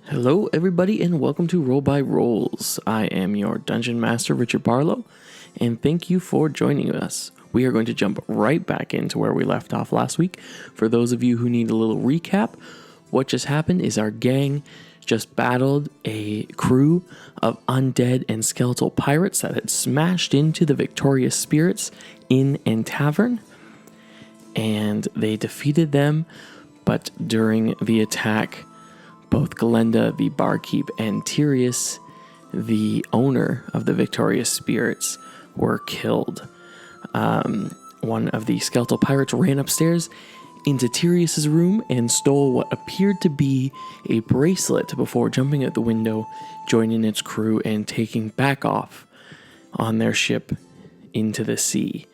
Hello, everybody, and welcome to Roll by Rolls. I am your Dungeon Master, Richard Barlow, and thank you for joining us. We are going to jump right back into where we left off last week. For those of you who need a little recap, what just happened is our gang just battled a crew of undead and skeletal pirates that had smashed into the victorious spirits inn and tavern, and they defeated them, but during the attack, both Galenda, the barkeep, and Tyrius, the owner of the victorious spirits, were killed. One of the skeletal pirates ran upstairs into Tyrius's room and stole what appeared to be a bracelet before jumping out the window, joining its crew, and taking back off on their ship into the sea.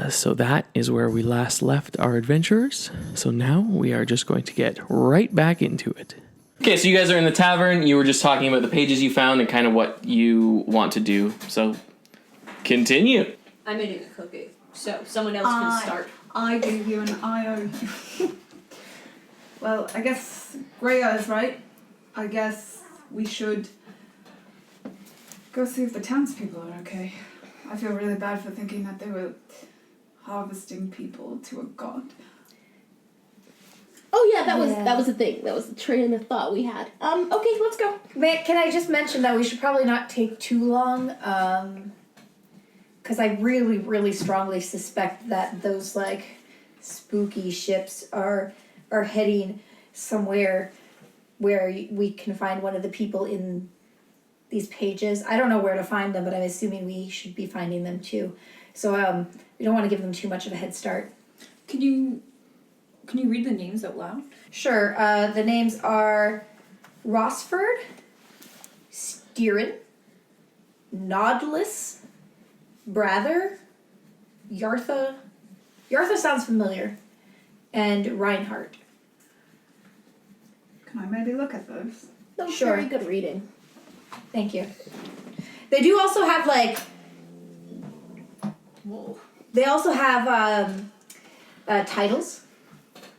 So that is where we last left our adventurers. So now we are just going to get right back into it. Okay, so you guys are in the tavern. You were just talking about the pages you found and kind of what you want to do. So continue. I'm eating a cookie, so someone else can start. I gave you an IO. Well, I guess Greya is right. I guess we should go see if the townspeople are okay. I feel really bad for thinking that they were harvesting people to a god. Oh yeah, that was the thing. That was the train of thought we had. Okay, let's go. Wait, can I just mention that we should probably not take too long? Because I really, really strongly suspect that those spooky ships are heading somewhere where we can find one of the people in these pages. I don't know where to find them, but I'm assuming we should be finding them too. So we don't want to give them too much of a head start. Can you read the names out loud? Sure. The names are Rossford, Steerin, Nodless, Brather, Yartha. Yartha sounds familiar. And Reinhardt. Can I maybe look at those? That was Sure. very good reading. Thank you. They do also have Whoa. they also have titles.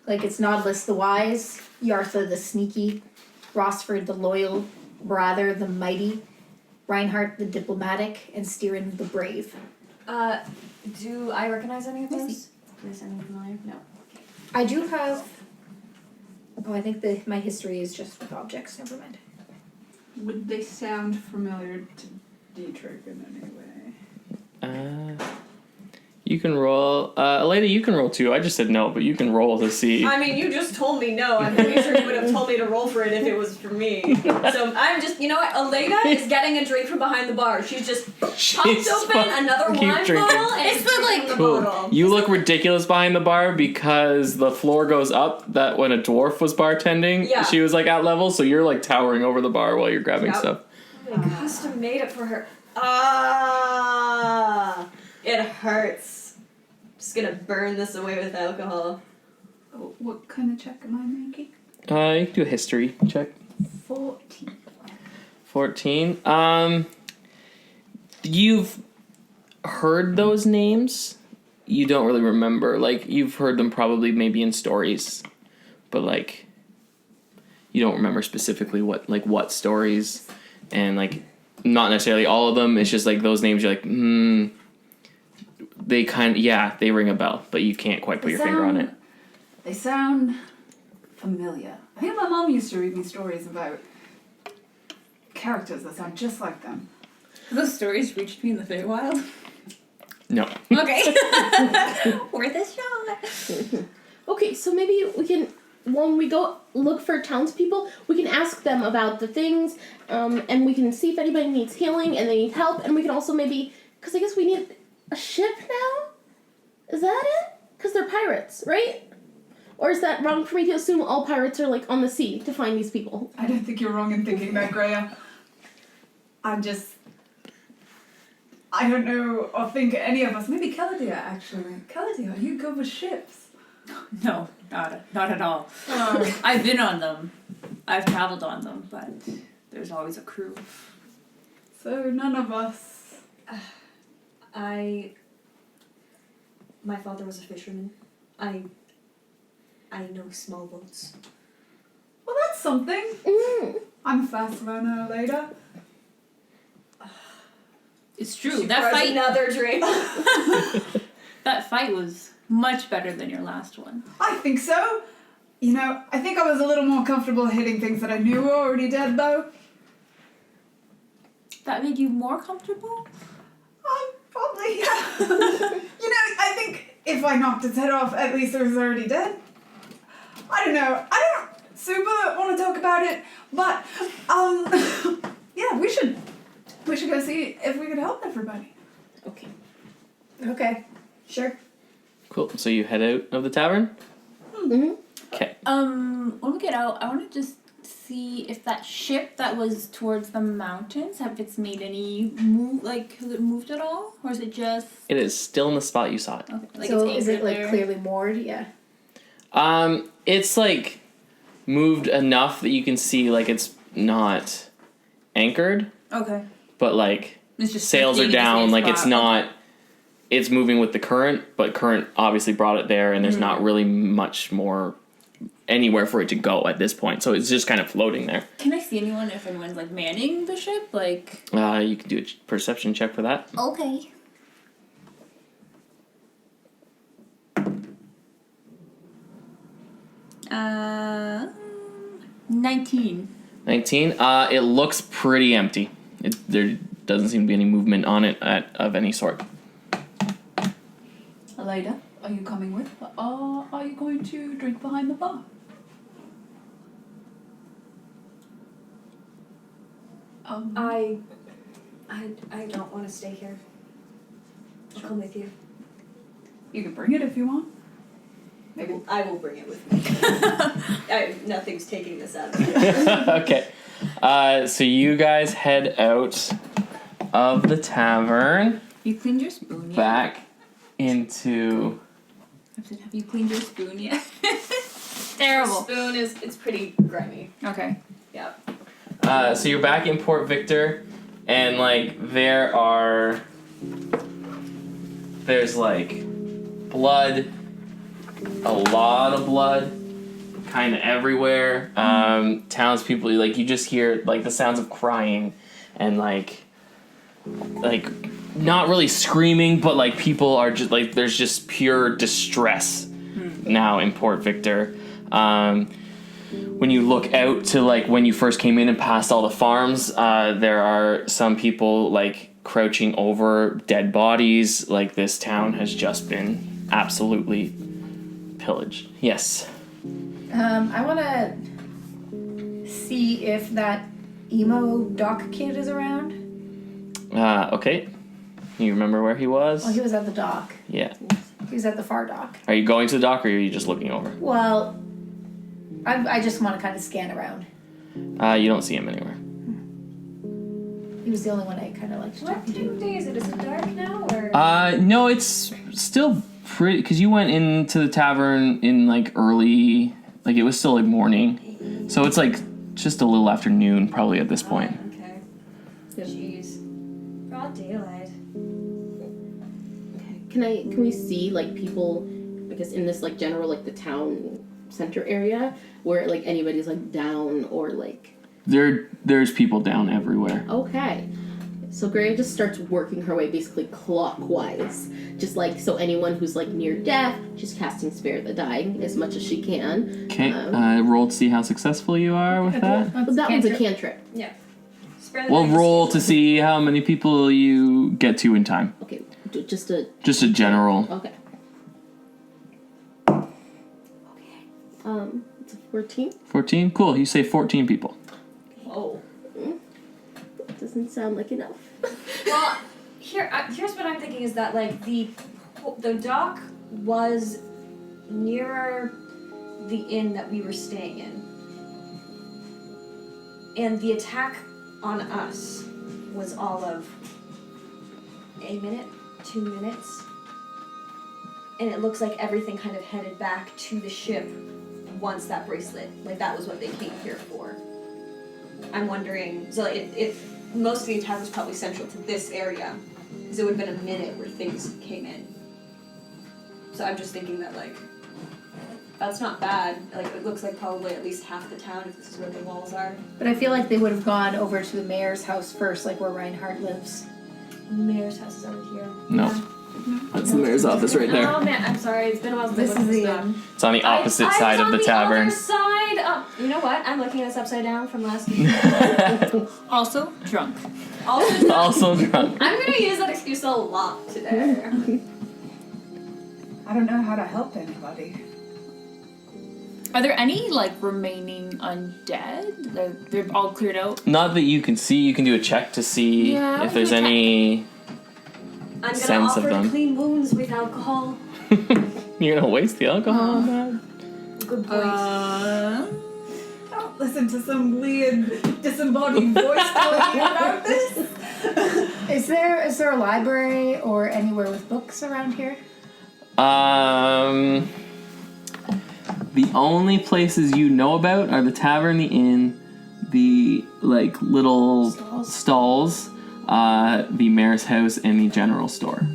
Like it's Nodless the Wise, Yartha the Sneaky, Rossford the Loyal, Brather the Mighty, Reinhardt the Diplomatic, and Steerin the Brave. Do I recognize any of those? Is anyone familiar? No. I do have... Oh, I think my history is just with objects. Never mind. Would they sound familiar to Dietrich in any way? You can roll. Elena, you can roll too. I just said no, but you can roll to see. I mean, you just told me no. I'm pretty sure you would have told me to roll for it if it was for me. So I'm just, you know what? Elena is getting a drink from behind the bar. She's just popped open another wine bottle and it's the Cool. bottle. You look ridiculous behind the bar because the floor goes up. That when a dwarf was bartending, Yeah. she was at level, so you're towering over the bar while you're grabbing stuff. They custom made it for her. It hurts. Just gonna burn this away with alcohol. Oh, what kind of check am I making? You can do a history check. 14. 14. You've heard those names. You don't really remember. You've heard them probably maybe in stories, but you don't remember specifically what stories, and not necessarily all of them. It's just those names. You're they they ring a bell, but you can't quite put your finger on it. They sound familiar. I think my mom used to read me stories about characters that sound just like them. Those stories reached me in the Feywild. No. Okay. Worth a shot. Okay, so maybe we can, when we go look for townspeople, we can ask them about the things, and we can see if anybody needs healing and they need help, and we can also maybe, because I guess we need a ship now? Is that it? Because they're pirates, right? Or is that wrong for me to assume all pirates are on the sea to find these people? I don't think you're wrong in thinking that, Greya. I don't know or think any of us. Maybe Caladia, actually. Caladia, you go with ships. No, not at all. I've been on them. I've traveled on them, but there's always a crew. So none of us. My father was a fisherman. I know small boats. Well, that's That's something. I'm a fast learner, Leda. It's true. She That pours fight. another drink. That fight was much better than your last one. I think so. You know, I think I was a little more comfortable hitting things that I knew were already dead, though. That made you more comfortable? Probably, yeah. You know, I think if I knocked its head off, at least it was already dead. I don't know. I don't super want to talk about it, but, yeah, we should go see if we could help everybody. Okay. Okay, sure. Cool. So you head out of the tavern? Mm-hmm. Okay. When we get out, I want to just see if that ship that was towards the mountains, have it's made any move, like, has it moved at all? Or is it just... It is still in the spot you saw it. Okay, like So it's is it anchored like there? clearly moored? Yeah. It's like moved enough that you can see like it's not anchored, Okay. but like It's just sails are drifting in the down, same like it's spot. not. It's moving with the current, but current obviously brought it there, and there's not really much more anywhere for it to go at this point. So it's just kind of floating there. Can I see anyone if anyone's like manning the ship? Like. You can do a perception check for that. Okay. Uh, 19. 19. It looks pretty empty. There doesn't seem to be any movement on it of any sort. Alida, are you coming with? Are you going to drink behind the bar? I don't want to stay here. I'll come with you. You can bring it if you want. Maybe. I will bring it with me. Nothing's taking this out of me. Okay. So you guys head out of the tavern You cleaned your spoon yet? back into. I said, have you cleaned your spoon yet? Terrible. Spoon it's pretty grimy. Okay. Yeah. So you're back in Port Victor, and like there's like blood, a lot of blood, kind of everywhere. Townspeople, like you just hear like the sounds of crying, and like not really screaming, but like people are just like there's just pure distress now in Port Victor. When you look out to like when you first came in and passed all the farms, there are some people like crouching over dead bodies. Like this town has just been absolutely pillaged. Yes. I want to see if that emo dock kid is around. Okay. You remember where he was? Well, he was at the dock. Yeah. He was at the far dock. Are you going to the dock or are you just looking over? Well, I just want to kind of scan around. You don't see him anywhere. He was the only one I kind of liked to What talk time to. of day is it? Is it dark now or? No, it's still pretty, because you went into the tavern in like early, like it was still like morning. So it's like just a little after noon probably at this point. Okay. Jeez. Broad daylight. Can we see like people, I guess in this like general like the town center area where like anybody's like down or like There's people down everywhere. okay. So Greya just starts working her way basically clockwise. Just like so anyone who's like near death, she's casting Spare the Dying as much as she can. Okay, roll to see how successful you are with that. But that one's a cantrip. Yeah. Spare the We'll night. roll to see how many people you get to in time. Okay, just a Just a general. okay. It's a 14. 14? Cool, you say 14 people. Whoa. Doesn't sound like enough. Well, here's what I'm thinking is that like the dock was nearer the inn that we were staying in, and the attack on us was all of a minute, 2 minutes, and it looks like everything kind of headed back to the ship once that bracelet, like that was what they came here for. I'm wondering, so it most of the attack was probably central to this area, because it would have been a minute where things came in. So I'm just thinking that like That's not bad. Like, it looks like probably at least half the town if this is where the walls are. But I feel like they would have gone over to the mayor's house first, like where Reinhardt lives. The mayor's house is over here. No. That's the mayor's office right there. Oh man, I'm sorry. It's been a while since This I looked is at the this stuff. It's on the opposite side of the tavern. Other side. You know what? I'm looking at this upside down from last week. Also drunk. Also drunk. I'm gonna use that excuse a lot today. I don't know how to help anybody. Are there any like remaining undead? They're all cleared out. Not that you can see. You can do a check to see Yeah, if there's any I'm gonna sense of offer to them. clean wounds with alcohol. You're gonna waste the alcohol on that? Good point. Don't listen to some weird disembodied voice telling you about this. Is there a library or anywhere with books around here? The only places you know about are the tavern, the inn, the like little stalls, the mayor's house, and the general store.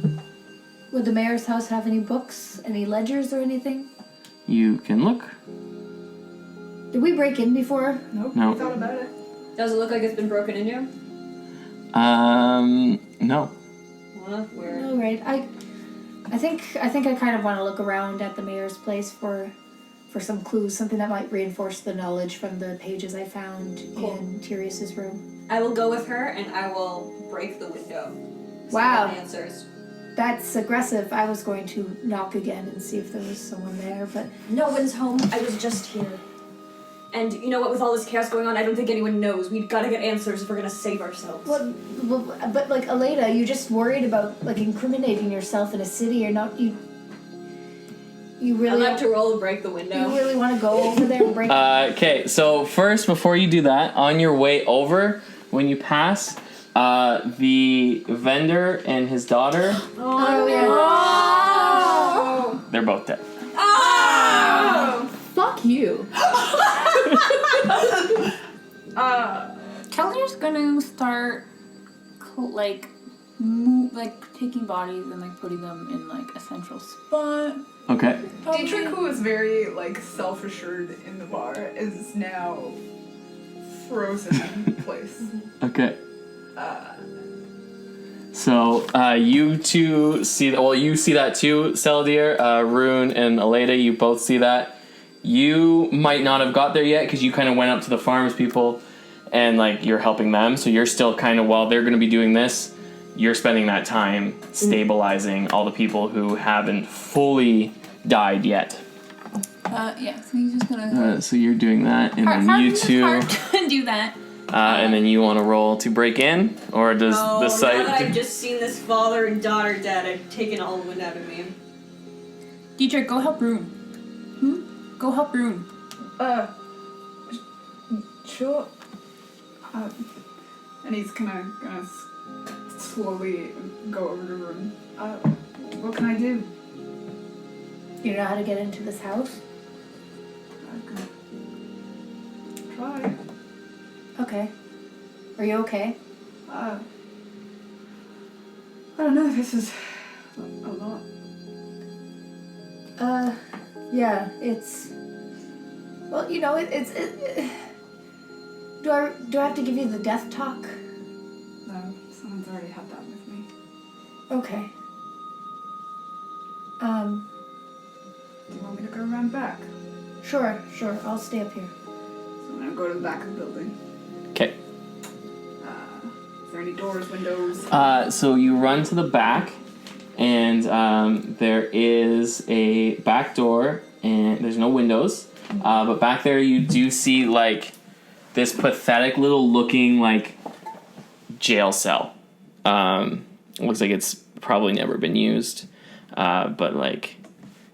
Would the mayor's house have any books, any ledgers or anything? You can look. Did we break in before? Nope. No. We thought about it. Does it look like it's been broken into? No. Well, that's weird. All right. I think I kind of want to look around at the mayor's place for some clues, something that might reinforce the knowledge from the pages I found in Tyrus's room. I will go with her and I will break the window. Wow. Some answers. That's aggressive. I was going to knock again and see if there was someone there, but No one's home. I was just here. And you know what? With all this chaos going on, I don't think anyone knows. We've got to get answers if we're gonna save ourselves. but like Aleda, you just worried about like incriminating yourself in a city or not? You I'd really like to roll and break the window. you really want to go over there and break? Okay, so first, before you do that, on your way over, when you pass, the vendor and his daughter, Oh yeah. Oh! they're both dead. Oh! Fuck you. Kelly's gonna start taking bodies and like putting them in like a central spot. Okay. Dietrich, who was very like self-assured in the bar, is now frozen in place. Okay. So, you two see that. Well, you see that too, Seldir, Rune, and Aleda. You both see that. You might not have got there yet because you kind of went up to the farms people and like you're helping them. So you're still kind of, while they're going to be doing this, you're spending that time stabilizing all the people who haven't fully died yet. Yeah, so he's just gonna. So you're doing that, and then you two, do that. and then you want to roll to break in, or does the site? Now that I've just seen this father and daughter dead, I've taken all the wind out of me. Dietrich, go help Rune. Go help Rune. Sure. And he's gonna slowly go over to the room. What can I do? You know how to get into this house? I can try. Okay. Are you okay? I don't know. This is a lot. Yeah. It's. Well, you know, it's. Do I have to give you the death talk? No, someone's already had that with me. Okay. Do you want me to go around back? Sure. I'll stay up here. So I'm gonna go to the back of the building. Okay. Is there any doors, windows? So you run to the back, and there is a back door, and there's no windows. But back there you do see like this pathetic little looking like jail cell. Looks like it's probably never been used, but like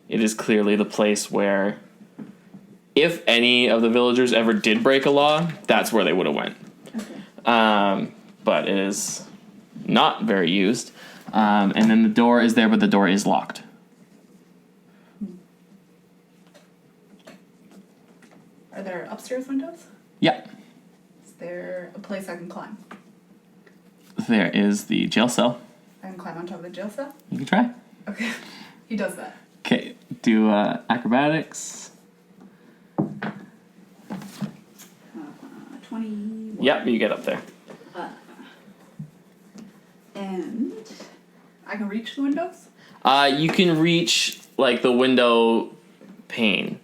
it is clearly the place where if any of the villagers ever did break a law, that's where they would have went. Okay. But it is not very used. And then the door is there, but the door is locked. Are there upstairs windows? Yeah. Is there a place I can climb? There is the jail cell. I can climb on top of the jail cell? You can try. Okay. He does that. Okay, do acrobatics. 21. Yep, you get up there. And I can reach the windows? You can reach, like, the window pane.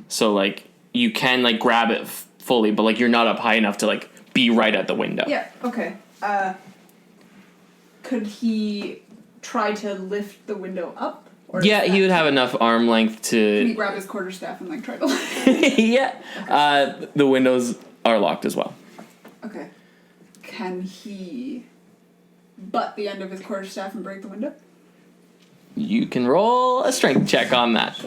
So, like, you can, like, grab it fully, but, like, you're not up high enough to, like, be right at the window. Yeah, okay. Could he try to lift the window up? Or Yeah, he would have enough arm length Can he to... grab his quarterstaff and, like, try to lift it? Yeah. The windows are locked as well. Okay. Can he butt the end of his quarterstaff and break the window? You can roll a strength check on that.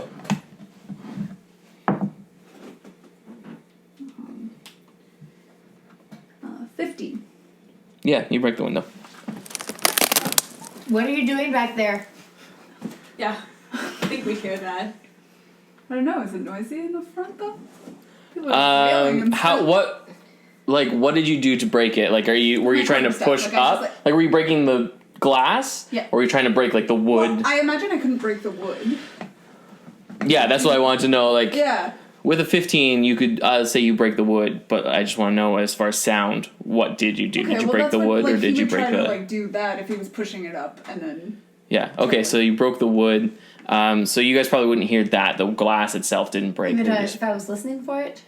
15. Yeah, you break the window. What are you doing back there? Yeah, I think we hear that. I don't know, is it noisy in the front, though? People are yelling and stuff. What did you do to break it? Like, were you trying to stuff, push like, I up? just, Like, were you breaking the glass? Yeah. Or were you trying to break, like, the wood? Well, I imagine I couldn't break the wood. Yeah, that's what I wanted to know. Like, Yeah. with a 15, you could say you break the wood, but I just want to know, as far as sound, what did you do? Okay, Did you well, break that's the what, wood, like, or did he you would break try the... to, like, do that if he was pushing it up, and then... Yeah, okay, so you broke the wood. So you guys probably wouldn't hear that. The glass itself didn't break. Even if I was listening for it?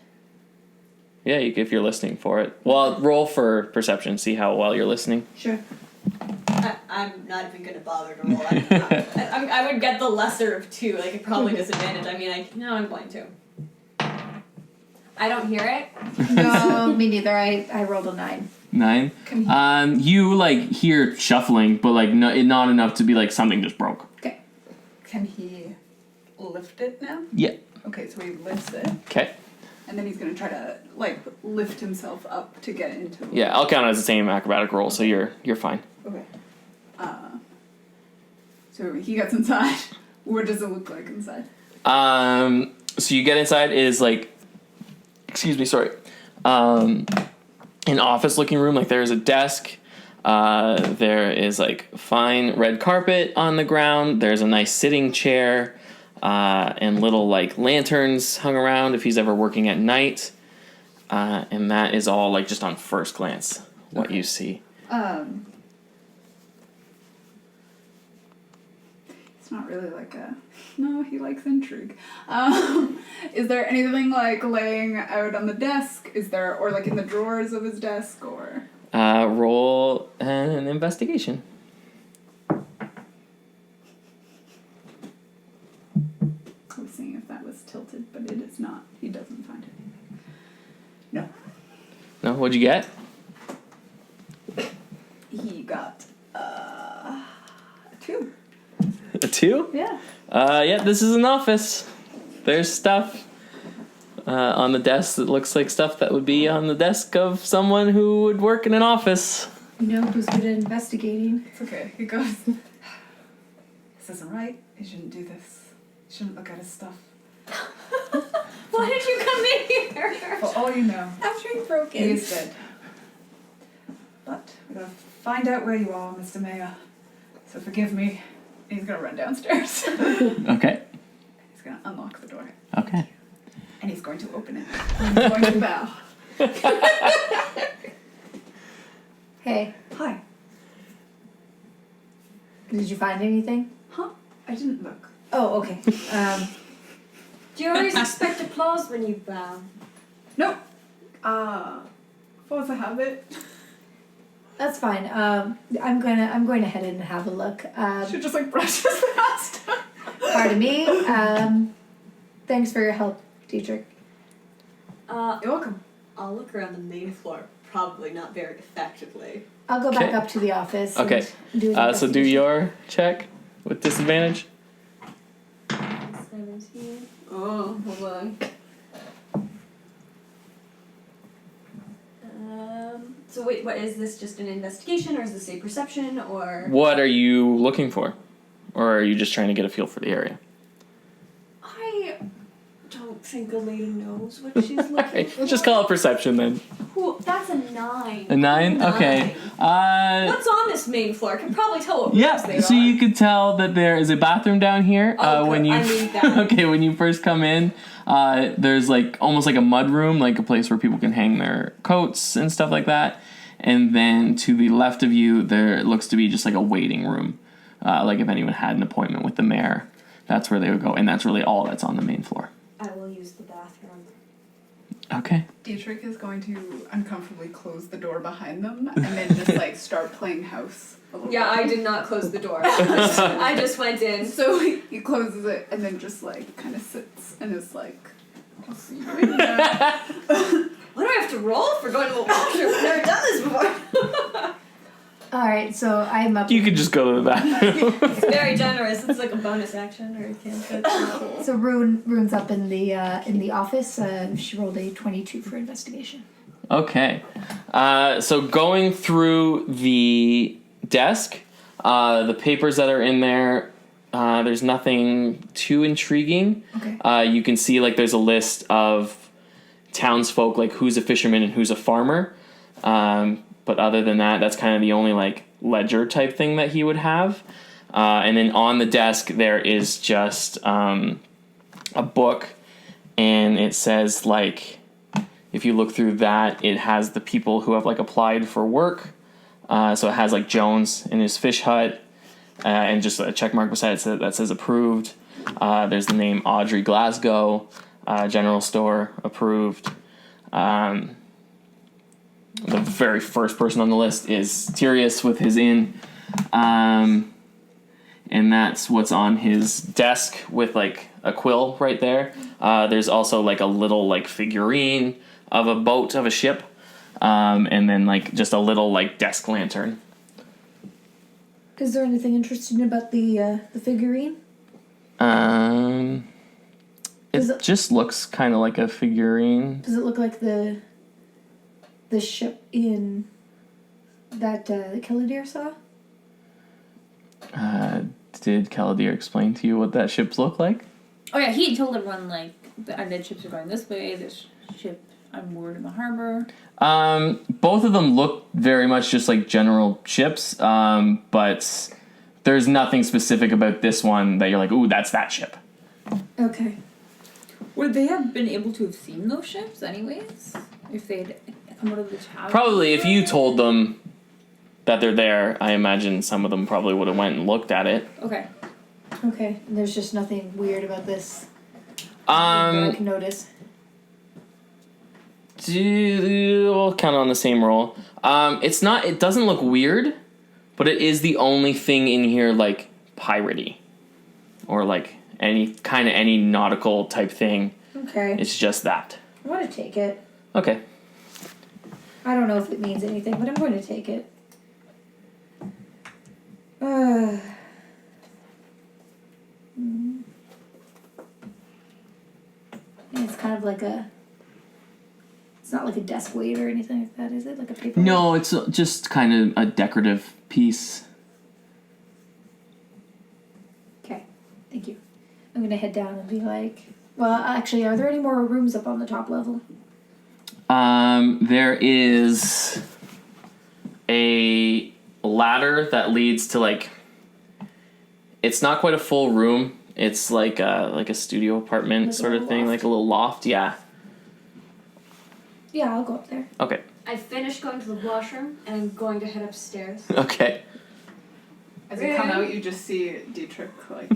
Yeah, if you're listening for it. Well, roll for perception, see how well you're listening. Sure. I'm not even gonna bother to roll. I would get the lesser of 2, like, probably disadvantage. I mean, I'm going to. I don't hear it. No, me neither. I rolled a 9. 9? You, like, hear shuffling, but, like, not enough to be, like, something just broke. Okay. Can he lift it now? Yeah. Okay, so he lifts it, Okay. and then he's gonna try to, like, lift himself up to get into it. Yeah, I'll count it as the same acrobatic roll, so you're fine. Okay. So he gets inside. What does it look like inside? So you get inside is, like... Excuse me, sorry. An office-looking room. Like, there is a desk. There is, like, fine red carpet on the ground. There's a nice sitting chair. And little, like, lanterns hung around if he's ever working at night. And that is all, like, just on first glance what you see. It's not really like a... No, he likes intrigue. Is there anything, like, laying out on the desk? Is there... Or, like, in the drawers of his desk, or... Roll an investigation. I was seeing if that was tilted, but it is not. He doesn't find it. No. No, what'd you get? He got, 2. A 2? Yeah. Yeah, this is an office. There's stuff on the desk that looks like stuff that would be on the desk of someone who would work in an office. You know who's good at investigating? It's okay. He goes, this isn't right. He shouldn't do this. He shouldn't look at his stuff. Why did you come in here? For all you know, After he broke he it. is dead. But we gotta find out where you are, Mr. Mayor. So forgive me. He's gonna run downstairs. Okay. He's gonna unlock the door. Okay. And he's going to open it. And he's going to bow. Hey, Hi. did you find anything? Huh? I didn't look. Oh, okay. Do you always expect applause when you bow? Nope. Force a habit. That's fine. I'm going to head in and have a look. Should just like brush his past. Pardon me. Thanks for your help, Dietrich. You're welcome. I'll look around the main floor. Probably not very effectively. I'll go back Okay. up to the office. Okay. And do an So do investigation. your check with disadvantage. 17. Oh, hold on. So wait, what is this? Just an investigation, or is this a perception, or? What are you looking for? Or are you just trying to get a feel for the area? I don't think the lady knows what she's looking for. Just call it perception then. Ooh, that's a 9. A 9? Okay. What's on this main floor? I can probably tell what rooms they So are. you could tell that there is a bathroom down here. When you I need that. Okay, when you first come in, there's like almost like a mud room, like a place where people can hang their coats and stuff like that. And then to the left of you, there looks to be just like a waiting room. Like if anyone had an appointment with the mayor, that's where they would go. And that's really all that's on the main floor. I will use the bathroom. Okay. Dietrich is going to uncomfortably close the door behind them and then just like start playing house a little Yeah, bit. I did not close the door. I just went in. So he closes it and then just like kind of sits and is like, I'll see you in there. What do I have to roll for going to a washroom? I've never done this before. Alright, so I'm up. You could just go to the bathroom. It's very generous. It's like a bonus action, or you can't. So Rune's up in the office. She rolled a 22 for investigation. Okay. So going through the desk, the papers that are in there, there's nothing too intriguing. Okay. You can see like there's a list of townsfolk, like who's a fisherman and who's a farmer. But other than that, that's kind of the only like ledger type thing that he would have. And then on the desk there is just a book, and it says like, if you look through that, it has the people who have like applied for work. So it has like Jones in his fish hut, and just a check mark beside it that says approved. There's the name Audrey Glasgow, general store, approved. The very first person on the list is Tyrius with his inn. And that's what's on his desk with like a quill right there. There's also like a little like figurine of a boat, of a ship. And then like just a little like desk lantern. Is there anything interesting about the figurine? It just looks kind of like a figurine. Does it look like the ship in that Keladir saw? Did Kaladir explain to you what that ships look like? Oh yeah, he told everyone like the undead ships are going this way. This ship unmoored in the harbor. Both of them look very much just like general ships, but there's nothing specific about this one that you're like, ooh, that's that ship. Okay. Would they have been able to have seen those ships anyways? If they'd come out of the tower? Probably, if you told them that they're there, I imagine some of them probably would have went and looked at it. Okay. Okay. And there's just nothing weird about this that I can notice. Well, kind of on the same roll. It doesn't look weird, but it is the only thing in here like piratey, or like any nautical type thing. Okay. It's just that. I'm going to take it. Okay. I don't know if it means anything, but I'm going to take it. It's kind of like it's not like a desk weight or anything like that, is it? Like a paper No, it's just kind of a decorative piece. Okay, thank you. I'm going to head down and be like, well, actually, are there any more rooms up on the top level? There is a ladder that leads to like, it's not quite a full room. It's like a studio apartment Like a sort of little thing, loft? like a little loft. Yeah. Yeah, I'll go up there. Okay. I finished going to the washroom and I'm going to head upstairs. Okay. As you come out, you just see Dietrich like,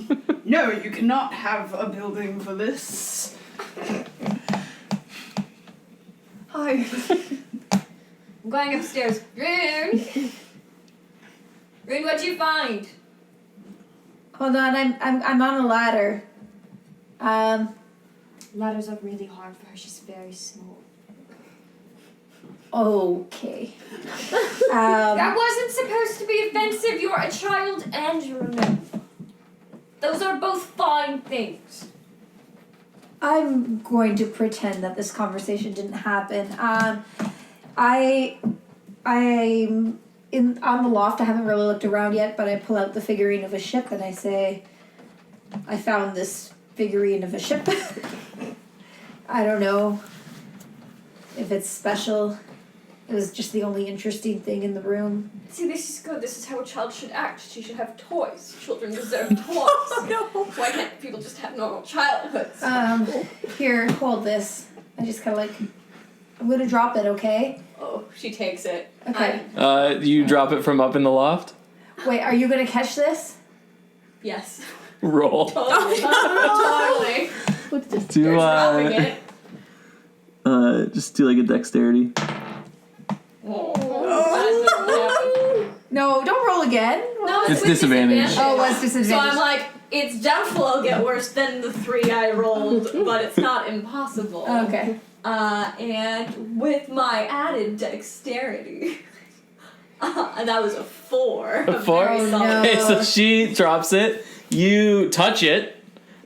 no, you cannot have a building for this. Hi. I'm going upstairs. Rune! Rune, what'd you find? Hold on, I'm on a ladder. Ladders are really hard for her. She's very small. Okay. That wasn't supposed to be offensive. You're a child and you're a man. Those are both fine things. I'm going to pretend that this conversation didn't happen. I'm on the loft. I haven't really looked around yet, but I pull out the figurine of a ship and I say, I found this figurine of a ship. I don't know if it's special. It was just the only interesting thing in the room. See, this is good. This is how a child should act. She should have toys. Children deserve toys. No. Why can't people just have normal childhoods? Here, hold this. I just kind of like, I'm gonna drop it, okay? Oh, she takes it. Okay. You drop it from up in the loft? Wait, are you gonna catch this? Yes. Roll. Totally. Totally. What's this? Do, Dropping it. just do like a dexterity. No, don't roll again. No, It's with disadvantage. Oh, what's disadvantage? So I'm like, it's doubtful I'll get worse than the 3 I rolled, but it's not impossible. Okay. And with my added dexterity, that was a 4. A 4? Very Oh, solid. no. Okay, so she drops it. You touch it.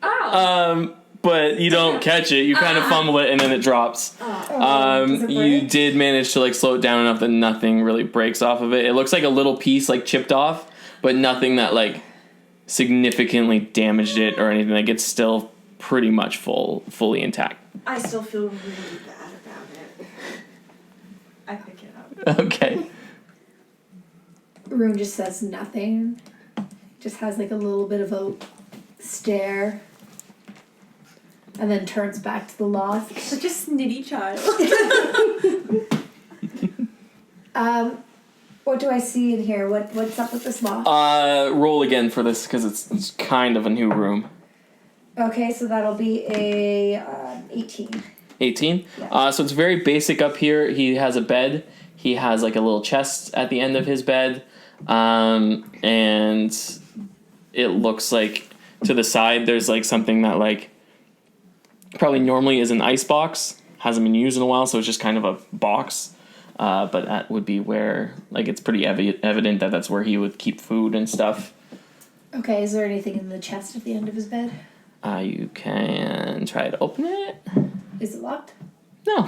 Ow. But you don't catch it. You kind of fumble it and then it drops. Does it You break? did manage to like slow it down enough that nothing really breaks off of it. It looks like a little piece like chipped off, but nothing that like significantly damaged it or anything. Like it's still pretty much fully intact. I still feel really bad about it. I pick it up. Okay. Rune just says nothing. Just has like a little bit of a stare. And then turns back to the loft. Such a snitty child. What do I see in here? What's up with this loft? Roll again for this because it's kind of a new room. Okay, so that'll be a 18. 18. Yeah. So it's very basic up here. He has a bed. He has like a little chest at the end of his bed. And it looks like to the side there's like something that like probably normally is an ice box. Hasn't been used in a while, so it's just kind of a box. But that would be where like it's pretty evident that that's where he would keep food and stuff. Okay, is there anything in the chest at the end of his bed? You can try to open it. Is it locked? No.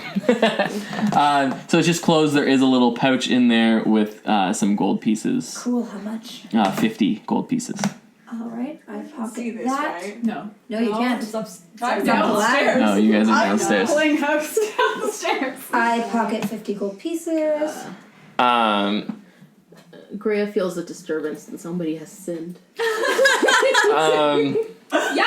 So it's just closed. There is a little pouch in there with some gold pieces. Cool, how much? 50 gold pieces. Alright, I pocket See this, that. right? No. No, you can't. It's up, I'm it's up the ladder. Oh, you guys are downstairs. Pulling house downstairs. I pocket 50 gold pieces. Greya feels a disturbance and somebody has sinned. Yeah,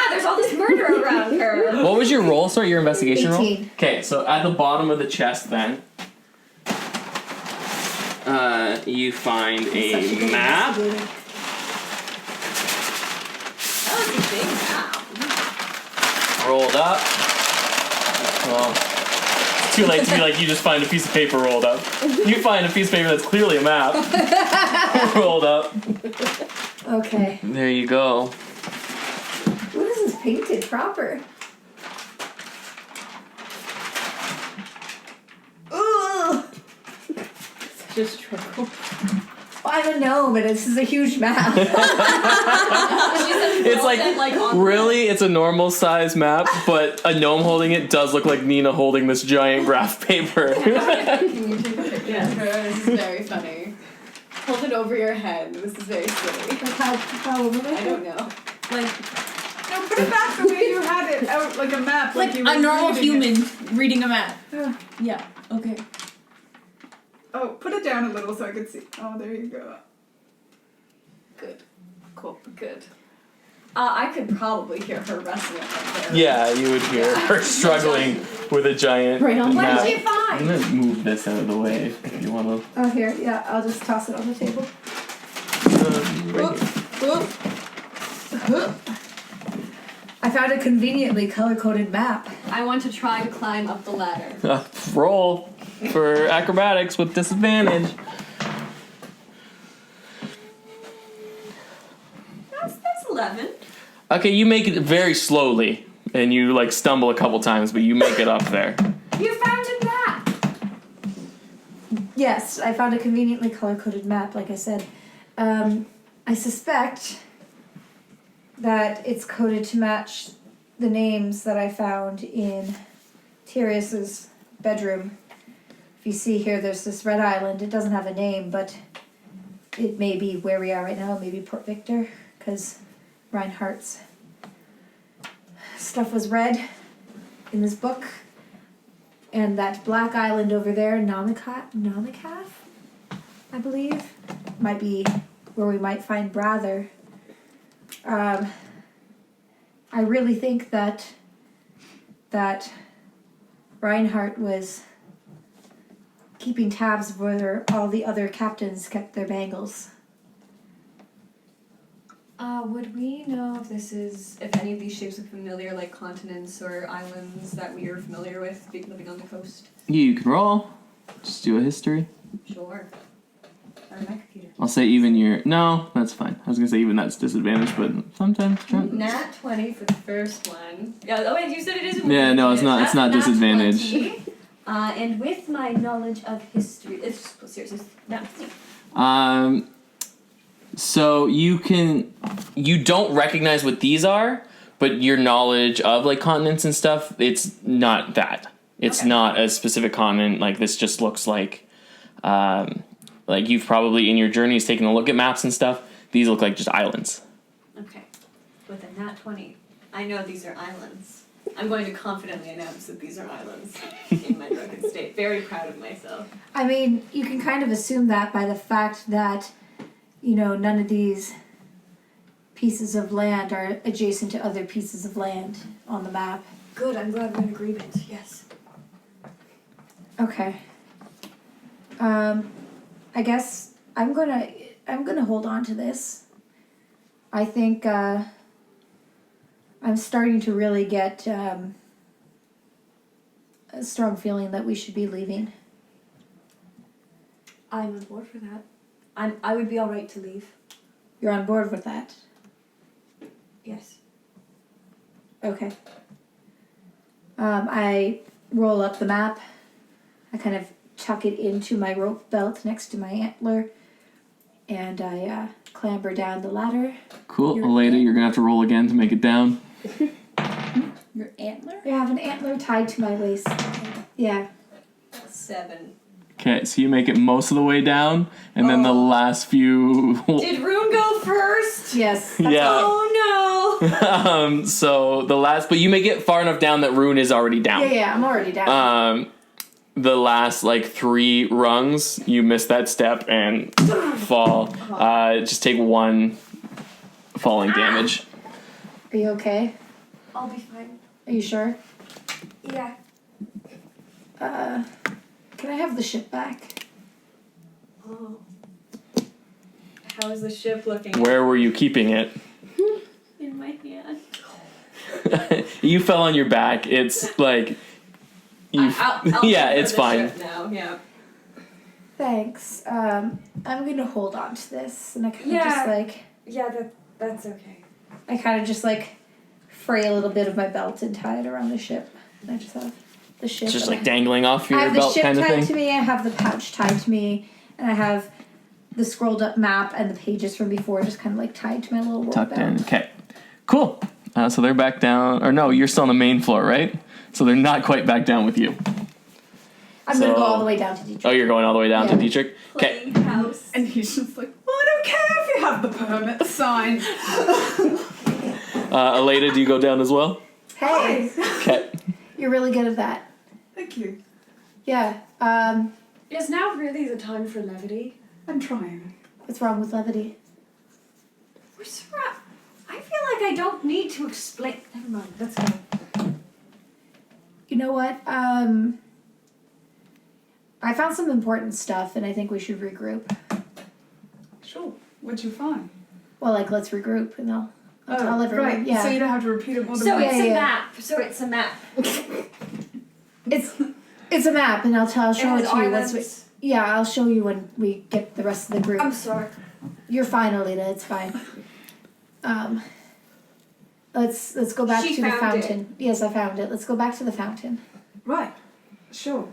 there's all this murder around her. What was your roll? Sorry, your investigation 18. roll? Okay, so at the bottom of the chest then, you find Such a a good map. investigator. That was a big map. Rolled up. Well, it's too late to be like, you just find a piece of paper rolled up. You find a piece of paper that's clearly a map. Rolled up. Okay. There you go. What is this painted proper? Ugh! Such a struggle. Well, I'm a gnome, and this is a huge map. It's like, really, it's a normal size map, but a gnome holding it does look like Nina holding this giant graph paper. Can you take a picture? Yeah, this is very funny. Hold it over your head. This is very silly. Like how over my I head? don't know. Like, No, put it back the way you had it, out like a map, like you were a normal reading it. human reading a map. Yeah. Okay. Oh, put it down a little so I could see. Oh, there you go. good. Cool. Good. I could probably hear her wrestling up there. Yeah, you would hear her struggling with a giant Right on. map. What did you find? I'm gonna move this out of the way if you want to. Oh, here, yeah, I'll just toss it on the table. I found a conveniently color-coded map. I want to try to climb up the ladder. Roll for acrobatics with disadvantage. That's 11. Okay, you make it very slowly, and you like stumble a couple times, but you make it up there. You found a map. Yes, I found a conveniently color-coded map, like I said. I suspect that it's coded to match the names that I found in Tyrus's bedroom. If you see here, there's this red island. It doesn't have a name, but it may be where we are right now, maybe Port Victor, because Reinhardt's stuff was read in this book. and that black island over there, Namikath, I believe, might be where we might find Brather. I really think that Reinhardt was keeping tabs where all the other captains kept their bangles. Would we know if any of these shapes are familiar, like continents or islands that we are familiar with, living on the coast? You can roll. Just do a history. Sure. Or my computer. I'll say even your... No, that's fine. I was going to say even that's disadvantage, but sometimes... Nat 20 for the first one. Yeah, oh wait, you said it isn't... Yeah, no, it's not. It's not disadvantage. 20. And with my knowledge of history... It's seriously... No. So you don't recognize what these are, but your knowledge of like continents and stuff, it's not that. It's not a specific continent. Like this just looks like you've probably in your journeys taken a look at maps and stuff. These look like just islands. Okay. With a nat 20, I know these are islands. I'm going to confidently announce that these are islands in my drunken state. Very proud of myself. I mean, you can kind of assume that by the fact that, none of these pieces of land are adjacent to other pieces of land on the map. Good, I'm glad we're in agreement, yes. Okay. I guess I'm gonna hold on to this. I think I'm starting to really get a strong feeling that we should be leaving. I'm on board for that. I would be alright to leave. You're on board with that? Yes. Okay. I roll up the map. I kind of tuck it into my rope belt next to my antler, and I clamber down the ladder. Cool. Aleda, you're going to have to roll again to make it down. Your antler? I have an antler tied to my waist. Yeah. 7. Okay, so you make it most of the way down, and then the last few... Did Rune go first? Yes. Yeah. Oh no! So the last... But you make it far enough down that Rune is already down. Yeah, I'm already down. The last, 3 rungs, you miss that step and fall. Just take 1 falling damage. Are you okay? I'll be fine. Are you sure? Yeah. Can I have the ship back? Oh. How is the ship looking? Where were you keeping it? In my hand. You fell on your back. It's like... I'll yeah, take it's the fine. ship now, yeah. Thanks. I'm gonna hold on to this, and I kind of just Yeah, that's okay. I kind of just fray a little bit of my belt and tie it around the ship. And I just have the ship. It's just and dangling off I your have the belt ship kind of tied thing. to me. I have the pouch tied to me, and I have the scrolled up map and the pages from before just kind of tied to my little rope Tucked belt. in. Okay. Cool. So they're back down. Or no, you're still on the main floor, right? So they're not quite back down with you. I'm gonna go all the way down to Dietrich. Oh, you're going all the way down to Dietrich? Okay. Plain house. And he's just like, well, I don't care if you have the permit sign. Aleda, do you go down as well? Hey, Okay. you're really good at that. Thank you. Yeah. Is now really the time for levity? I'm trying. What's wrong with levity? We're I feel like I don't need to explain. Never mind. Let's go. You know what? I found some important stuff, and I think we should regroup. Sure. What'd you find? Well, let's regroup, and I'll tell everyone. Right. Yeah. So you don't have to repeat it more than So once. it's a yeah. map. So it's a map. It's a map, and I'll show it to you once we. Islands. Yeah, I'll show you when we get the rest of the group. I'm sorry. You're fine, Alita. It's fine. Let's go back She to the found fountain. Yes, I found it. Let's go back to the fountain. Right. Sure.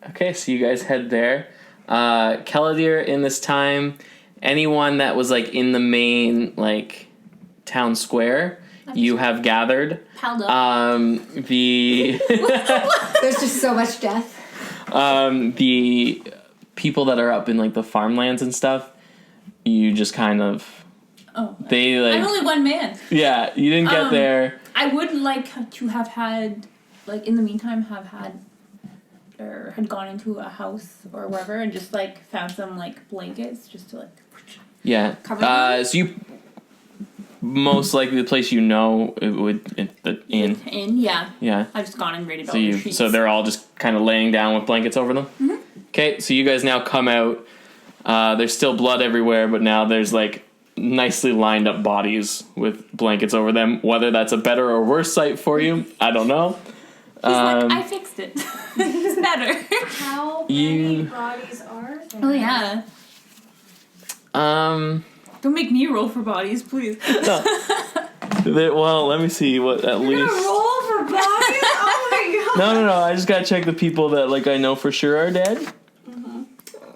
Okay, so you guys head there. Keladir, in this time, anyone that was in the main town square, you have gathered. Piled up. The There's just so much death. the people that are up in the farmlands and stuff, you just kind of they I'm only one man. yeah, you didn't get there. I would like to have had, in the meantime, have had or had gone into a house or wherever and just like found some like blankets just to like Yeah. cover them? So you most likely the place the inn. In, yeah. Yeah. I've just gone and raided all the sheets. So they're all just kind of laying down with blankets over them. Mm-hmm. Okay, so you guys now come out. There's still blood everywhere, but now there's like nicely lined up bodies with blankets over them. Whether that's a better or worse sight for you, I don't know. He's like, I fixed it. It's better. How many bodies are there? Oh yeah. Don't make me roll for bodies, please. No. Well, let me see what at least. Roll for bodies? Oh my god. No. I just gotta check the people that like I know for sure are dead. Mm-hmm.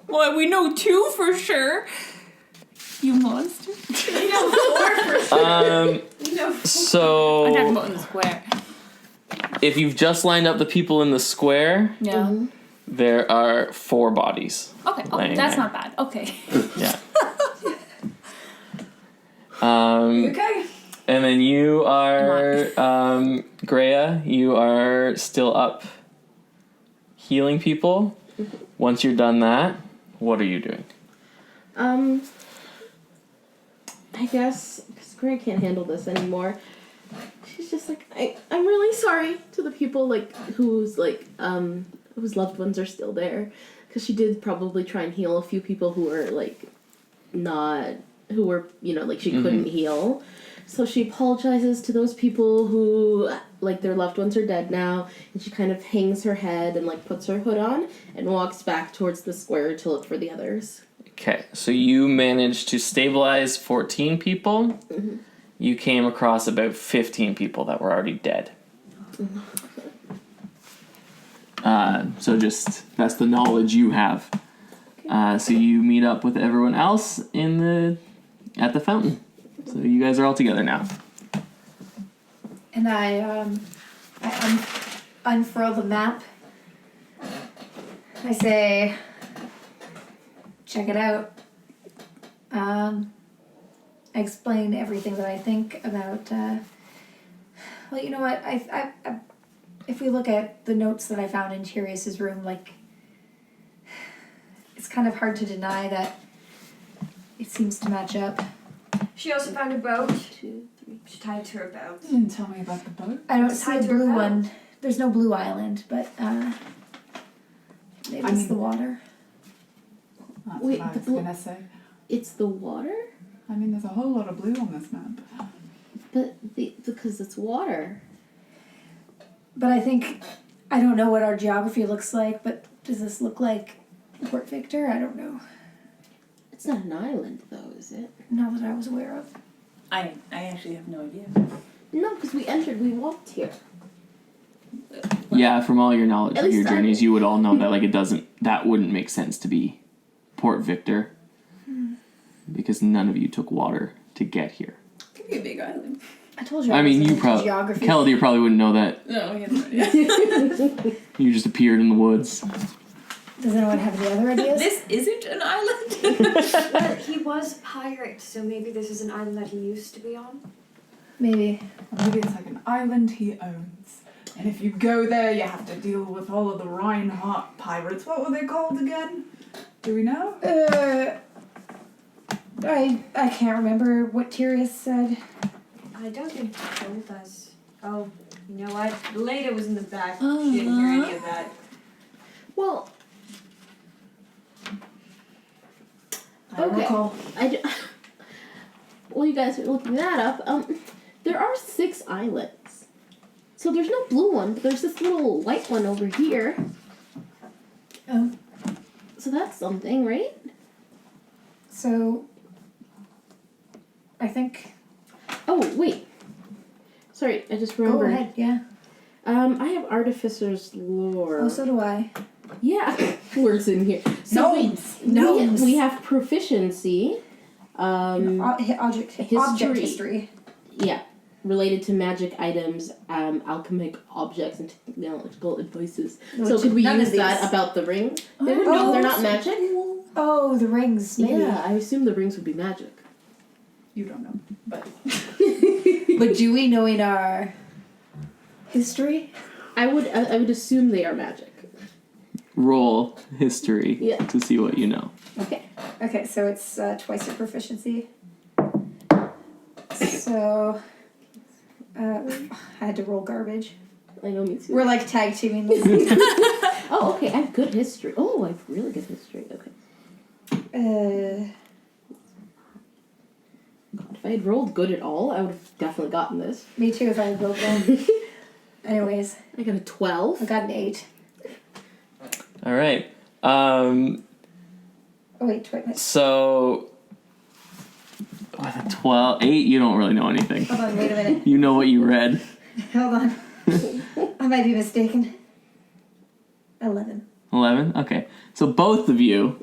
Well, we know 2 for sure. You monster. You know 4 for sure. You know 4. So I'm talking about in the square. if you've just lined up the people in the square, Yeah. there are 4 bodies. Okay. Oh, laying that's there. not bad. Okay. Yeah. Okay. And then you are, Greya, you are still up healing people. Once you're done that, what are you doing? I guess because Greg can't handle this anymore. She's just like, I'm really sorry to the people like whose loved ones are still there, because she did probably try and heal a few people who were like she couldn't heal. So she apologizes to those people who like their loved ones are dead now, and she kind of hangs her head and like puts her hood on and walks back towards the square to look for the others. Okay, so you managed to stabilize 14 people. Mm-hmm. You came across about 15 people that were already dead. So just, that's the knowledge you have. So you meet up with everyone else at the fountain. So you guys are all together now. And I unfurl the map. I say, check it out. I explain everything that I think about. Well, you know what? I if we look at the notes that I found in Tyrio's room, like, it's kind of hard to deny that it seems to match up. She also found a boat. 2, 3. She tied to her boat. You didn't tell me about the boat. I don't It's see a tied to her blue boat. one. There's no blue island, but maybe it's the water. That's Wait, what I was the blue- gonna say. It's the water, I mean, there's a whole lot of blue on this map. but because it's water. But I don't know what our geography looks like, but does this look like Port Victor? I don't know. It's not an island, though, is it? Not that I was aware of. I actually have no idea. No, because we walked here. Yeah, from all your knowledge At of your least I- journeys, you would all know that like that wouldn't make sense to be Port Victor. Because none of you took water to get here. Could be a big island. I told you. I mean, was you into probably, geography. Kelly probably wouldn't know that. No, I have no idea. You just appeared in the woods. Does anyone have any other ideas? This isn't an island. Well, he was a pirate, so maybe this is an island that he used to be on. Maybe. Or maybe it's like an island he owns. And if you go there, you have to deal with all of the Reinhardt pirates. What were they called again? Do we know? I can't remember what Tyrius said. I don't think he told us. Oh, you know what? Leda was in the back. She didn't hear any of that. Well, I don't okay. recall. Well, you guys are looking that up. There are 6 islands. So there's no blue one, but there's this little white one over here. Oh. So that's something, right? So, I think. Oh, wait. Sorry, I just Go remembered. ahead, yeah. I have Artificer's Lore. Oh, so do I. Yeah, words in here. So Gnomes. we have proficiency. Object history. Yeah, related to magic items, alchemic objects, and technological advices. So could we None of use that these. about the ring? They Oh, would know they're no. not magic. Oh, the rings. Maybe. Yeah, I assume the rings would be magic. You don't know. But But do we know in our history? I would assume they are magic. roll history Yeah. to see what you know. Okay, so it's twice your proficiency. So, I had to roll garbage. I know, me too. We're like tag teaming this. Oh, okay. I have good history. Oh, I have really good history. Okay. God, if I had rolled good at all, I would have definitely gotten this. Me too if I had rolled well. Anyways, I got a 12. I got an 8. All right. Oh wait. So, with a 12, 8, you don't really know anything. Hold on, wait a minute. You know what you read. Hold on. I might be mistaken. 11. 11? Okay. So both of you,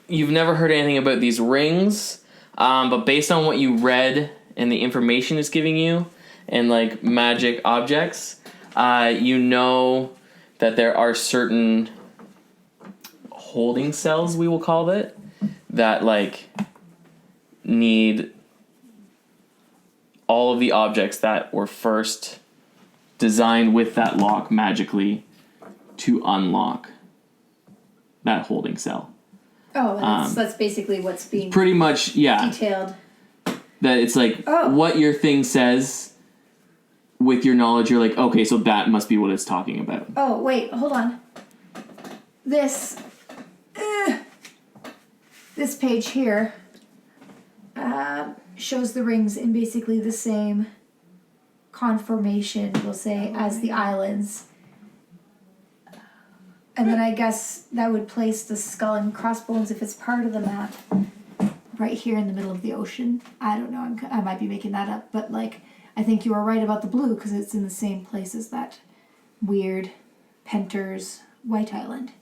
you've never heard anything about these rings, but based on what you read and the information it's giving you, and like magic objects, you know that there are certain holding cells, we will call it, that like need all of the objects that were first designed with that lock magically to unlock that holding cell. Oh, that's basically what's being Pretty much, yeah. detailed. That it's like what your thing says with your knowledge, you're like, okay, so that must be what it's talking about. Oh, wait, hold on. This page here shows the rings in basically the same conformation, we'll say, as the islands. And then I guess that would place the skull and crossbones, if it's part of the map, right here in the middle of the ocean. I don't know, I might be making that up, but like, I think you were right about the blue, because it's in the same place as that weird Penter's White Island.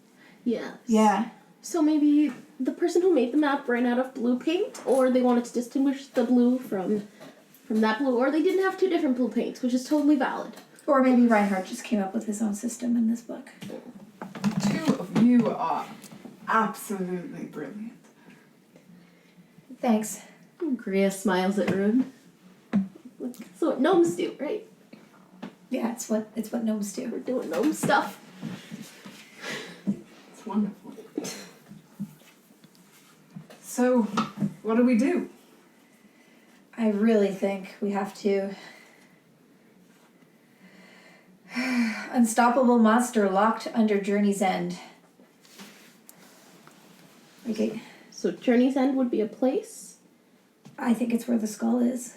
Yeah. Yeah. So maybe the person who made the map ran out of blue paint, or they wanted to distinguish the blue from that blue, or they didn't have two different blue paints, which is totally valid. Or maybe Reinhardt just came up with his own system in this book. Two of you are absolutely brilliant. Thanks. Gria smiles at Rune. That's what gnomes do, right? Yeah, it's what gnomes do. We're doing gnome stuff. It's wonderful. So, what do we do? I really think we have to... Unstoppable monster locked under Journey's End. Okay. So Journey's End would be a place? I think it's where the skull is.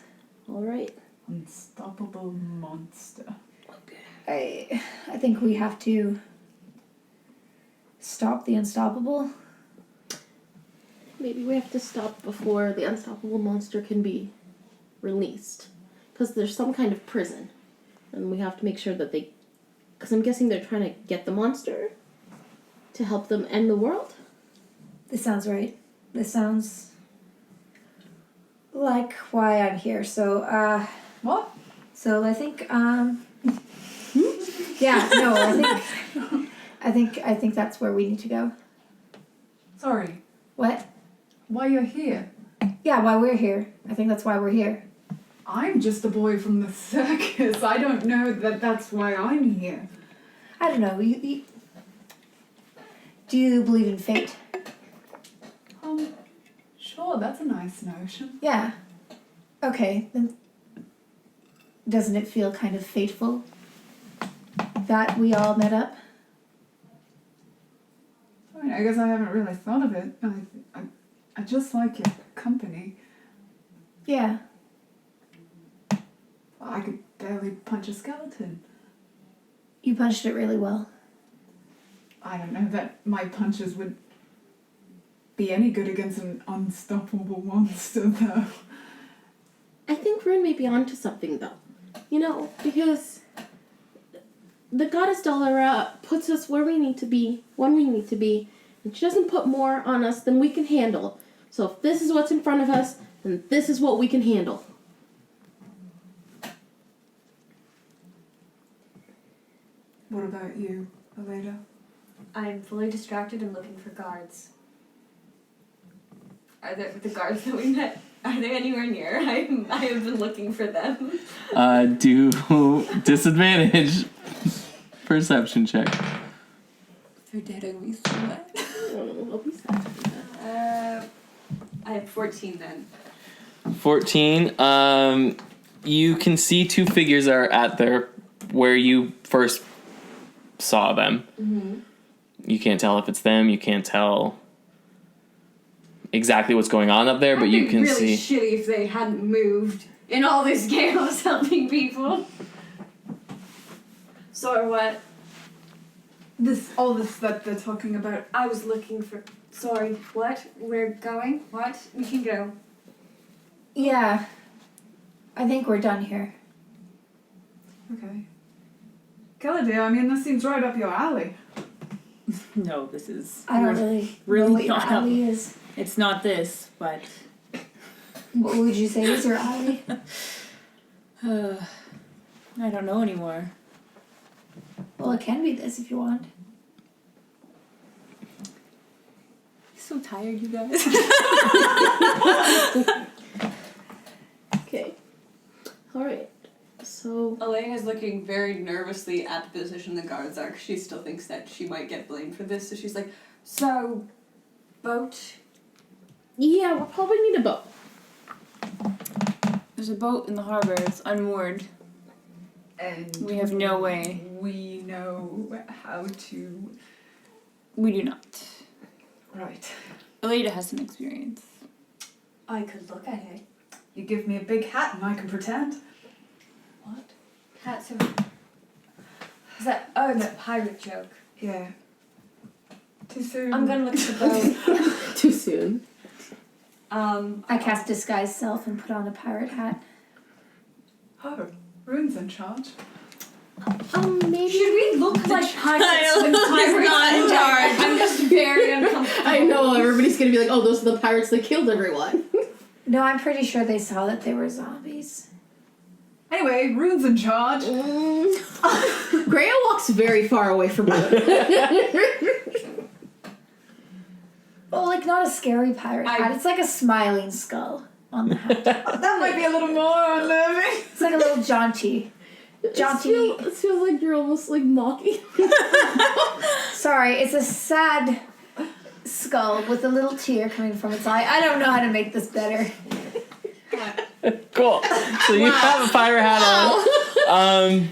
Alright. Unstoppable monster. I think we have to stop the unstoppable. Maybe we have to stop before the unstoppable monster can be released. Because there's some kind of prison. And we have to make sure that they... Because I'm guessing they're trying to get the monster to help them end the world? This sounds right. This sounds like why I'm here. So, What? So I think, yeah, no, I think that's where we need to go. Sorry. What? Why you're here? Yeah, why we're here. I think that's why we're here. I'm just a boy from the circus. I don't know that that's why I'm here. I don't know. You do you believe in fate? Sure, that's a nice notion. Yeah. Okay, then doesn't it feel kind of fateful that we all met up? I mean, I guess I haven't really thought of it. I just like your company. Yeah. I could barely punch a skeleton. You punched it really well. I don't know that my punches would be any good against an unstoppable monster, though. I think Rune may be onto something, though. You know, because the goddess Dalara puts us where we need to be, when we need to be, and she doesn't put more on us than we can handle. So if this is what's in front of us, then this is what we can handle. What about you, Aleda? I'm fully distracted and looking for guards. Are there the guards that we met? Are they anywhere near? I have been looking for them. Do disadvantage Perception check. If they're dead, I'm gonna be so mad. I'll be sad. I have 14 then. 14. You can see two figures are at their where you first saw them. Mm-hmm. You can't tell if it's them. You can't tell exactly what's going on up there, but you can really see. Shitty if they hadn't moved in all this chaos helping people. So what? All this that they're talking about. I was looking for. Sorry, what? We're going? What? We can go. Yeah. I think we're done here. Okay. Kelly, I mean, this seems right up your alley. No, this is. I don't really really know what your not alley is. It's not this, but. What would you say is your alley? I don't know anymore. Well, it can be this if you want. So tired, you guys. Okay. Alright. So. Elena's looking very nervously at the position the guards are, 'cause she still thinks that she might get blamed for this. So she's like, "So, boat." Yeah, we'll probably need a boat. There's a boat in the harbor. It's unmoored. And We have no way. We know how to. We do not. Right. Aleda has some experience. I could look at it. You give me a big hat and I can pretend. What? Hats are. Is that? Oh, it's a pirate joke. Yeah. Too soon. I'm gonna look at the boat. Too soon. I cast disguise self and put on a pirate hat. Oh, Rune's in charge. Maybe. Should we look like pirates when pirates not in charge. I'm just very uncomfortable. I know, everybody's gonna be like, oh, those are the pirates that killed everyone. No, I'm pretty sure they saw that they were zombies. Anyway, Rune's in charge. Greya walks very far away from it. Well, like, not a scary pirate hat. It's like a smiling skull on the hat. That might be a little more unnerving. It's like a little jaunty. It feels like you're almost like mocking. Sorry, it's a sad skull with a little tear coming from its eye. I don't know how to make this better. Cool. So you have a pirate hat on.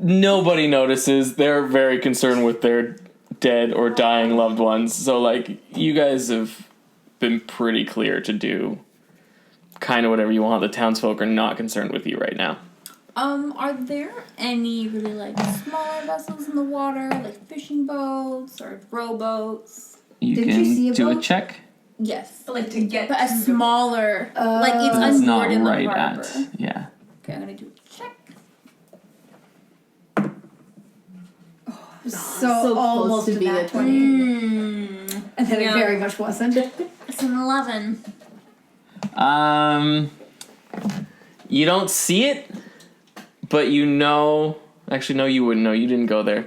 Nobody notices. They're very concerned with their dead or dying loved ones. So, like, you guys have been pretty clear to do kind of whatever you want. The townsfolk are not concerned with you right now. Are there any really, like, smaller vessels in the water, like fishing boats or rowboats? You Did can you see a do a boat? check. Yes. Like to get But a smaller, like it's It's not unmoored in the right harbor. at. Yeah. Okay, I'm gonna do a check. So almost to to be be a a 20. And then Yeah. it very much wasn't. It's an 11. You don't see it, but you know. Actually, no, you wouldn't know. You didn't go there.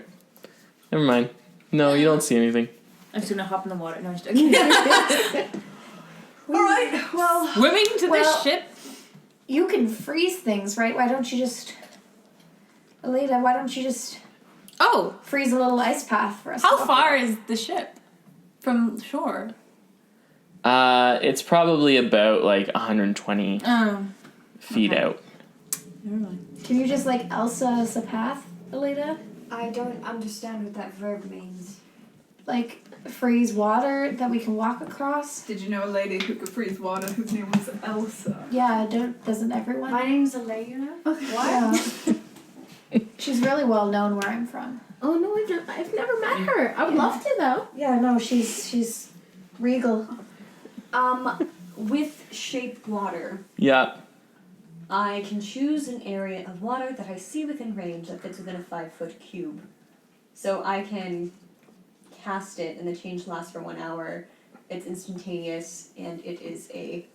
Never mind. No, you don't see anything. I'm just gonna hop in the water. No, I'm just joking. Alright, well. Swimming to Well- this ship? You can freeze things, right? Why don't you just... Aleda, why don't you just Oh, freeze a little ice path for us? to how walk far on? is the ship from shore? It's probably about like 120 Oh, feet Okay. out. never mind. Can you just, like, Elsa us a path, Aleda? I don't understand what that verb means. Like, freeze water that we can walk across? Did you know a lady who could freeze water whose name was Elsa? Yeah, doesn't everyone? My name's Elena. Yeah. She's really well known where I'm from. Oh no, I've never met her. I would love to though. Yeah, no, she's regal. With shaped water, Yeah. I can choose an area of water that I see within range that fits within a 5-foot cube. So I can cast it, and the change lasts for 1 hour. It's instantaneous, and it is a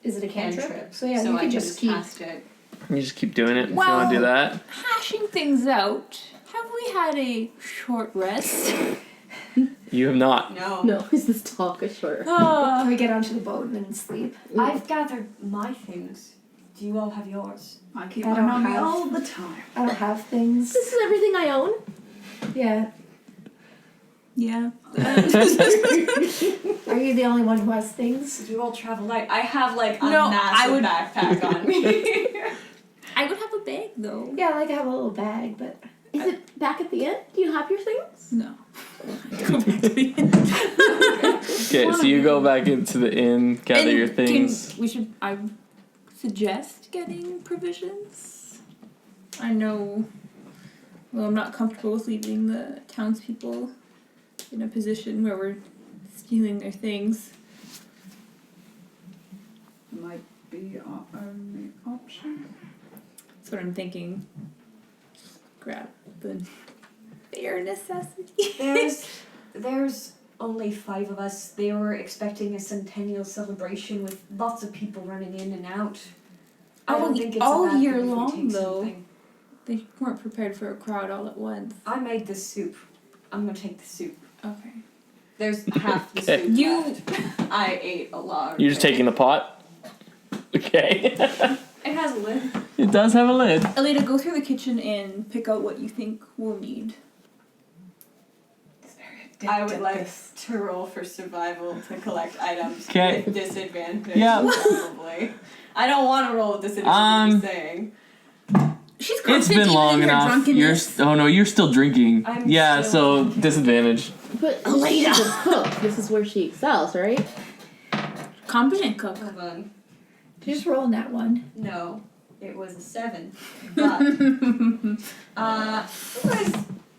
Is it a cantrip? cantrip. So yeah, you I can just keep. cast it. You just keep doing it if you Well- want to do that. Hashing things out. Have we had a short rest? You have not. No. No, is this talk a short? Can we get onto the boat and then sleep? I've gathered my things. Do you all have yours? I keep I mine don't on me have- all the time. I don't have things. This is everything I own. Yeah. Yeah. Are you the only one who has things? Do you all travel light? I have like a No, massive I would- backpack on me. I would have a bag though. Yeah, like I have a little bag, but Is it back at the end? Do you have your things? No. Go back to the end. Okay, so you go back into the inn, gather And your things. I suggest getting provisions. I know. Well, I'm not comfortable with leaving the townspeople in a position where we're stealing their things. Might be our only option. That's what I'm thinking. Just grab the bare necessity. There's only 5 of us. They were expecting a centennial celebration with lots of people running in and out. I All- don't think it's all a bad year thing if we long, take though. something. They weren't prepared for a crowd all at once. I made the soup. I'm gonna take the soup. Okay. There's half the Okay. soup You- left. I ate a lot. You're just taking the pot? Okay. It has a lid. It does have a lid. Alita, go through the kitchen and pick out what you think we'll need. It's very addictive. I would like to roll for survival to collect items 'Kay. with disadvantage. Yeah. Probably. I don't want to roll with disadvantage. I'm saying. She's It's confident been even long in her enough. drunkenness. Oh no, you're still drinking. I'm Yeah, still- so disadvantage. But Alita! she's a cook. This is where she excels, right? Competent cook. Hold on. did you just roll in that one? No, it was a 7. But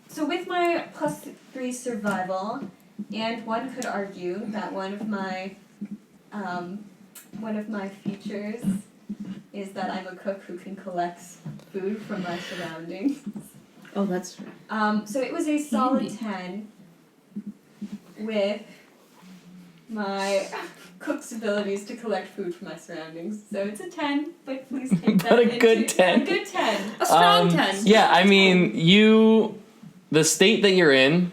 so with my +3 survival, and one could argue that one of my features is that I'm a cook who can collect food from my surroundings. Oh, that's true. So it was a solid Handy. 10 with my cook's abilities to collect food from my surroundings. So it's a 10, but please take that But a good into- 10. A good 10. A strong 10. Yeah, I mean, the state that you're in,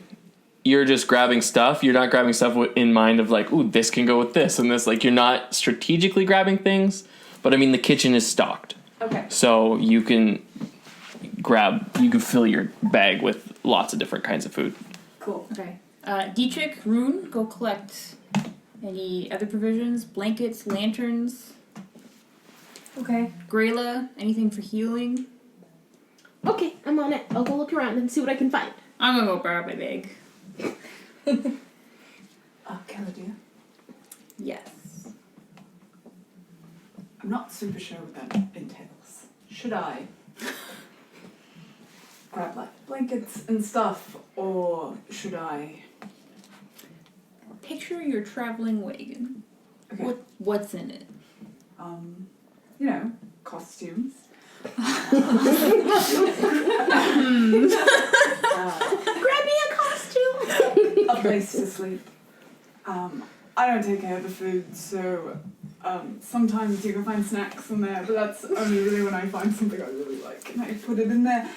you're just grabbing stuff. You're not grabbing stuff in mind of like, ooh, this can go with this and this. Like, you're not strategically grabbing things. But I mean, the kitchen is stocked. Okay. So you can fill your bag with lots of different kinds of food. Cool. Okay. Dietrich, Rune, go collect any other provisions, blankets, lanterns. Okay. Grayla, anything for healing. Okay, I'm on it. I'll go look around and see what I can find. I'm gonna go grab my bag. Caladia. Yes. I'm not super sure what that entails. Should I grab like blankets and stuff, or should I? Picture your traveling wagon. Okay. What's in it? You know, costumes. Grab me a costume! A place to sleep. I don't take care of the food, so sometimes you can find snacks in there, but that's only really when I find something I really like and I put it in there.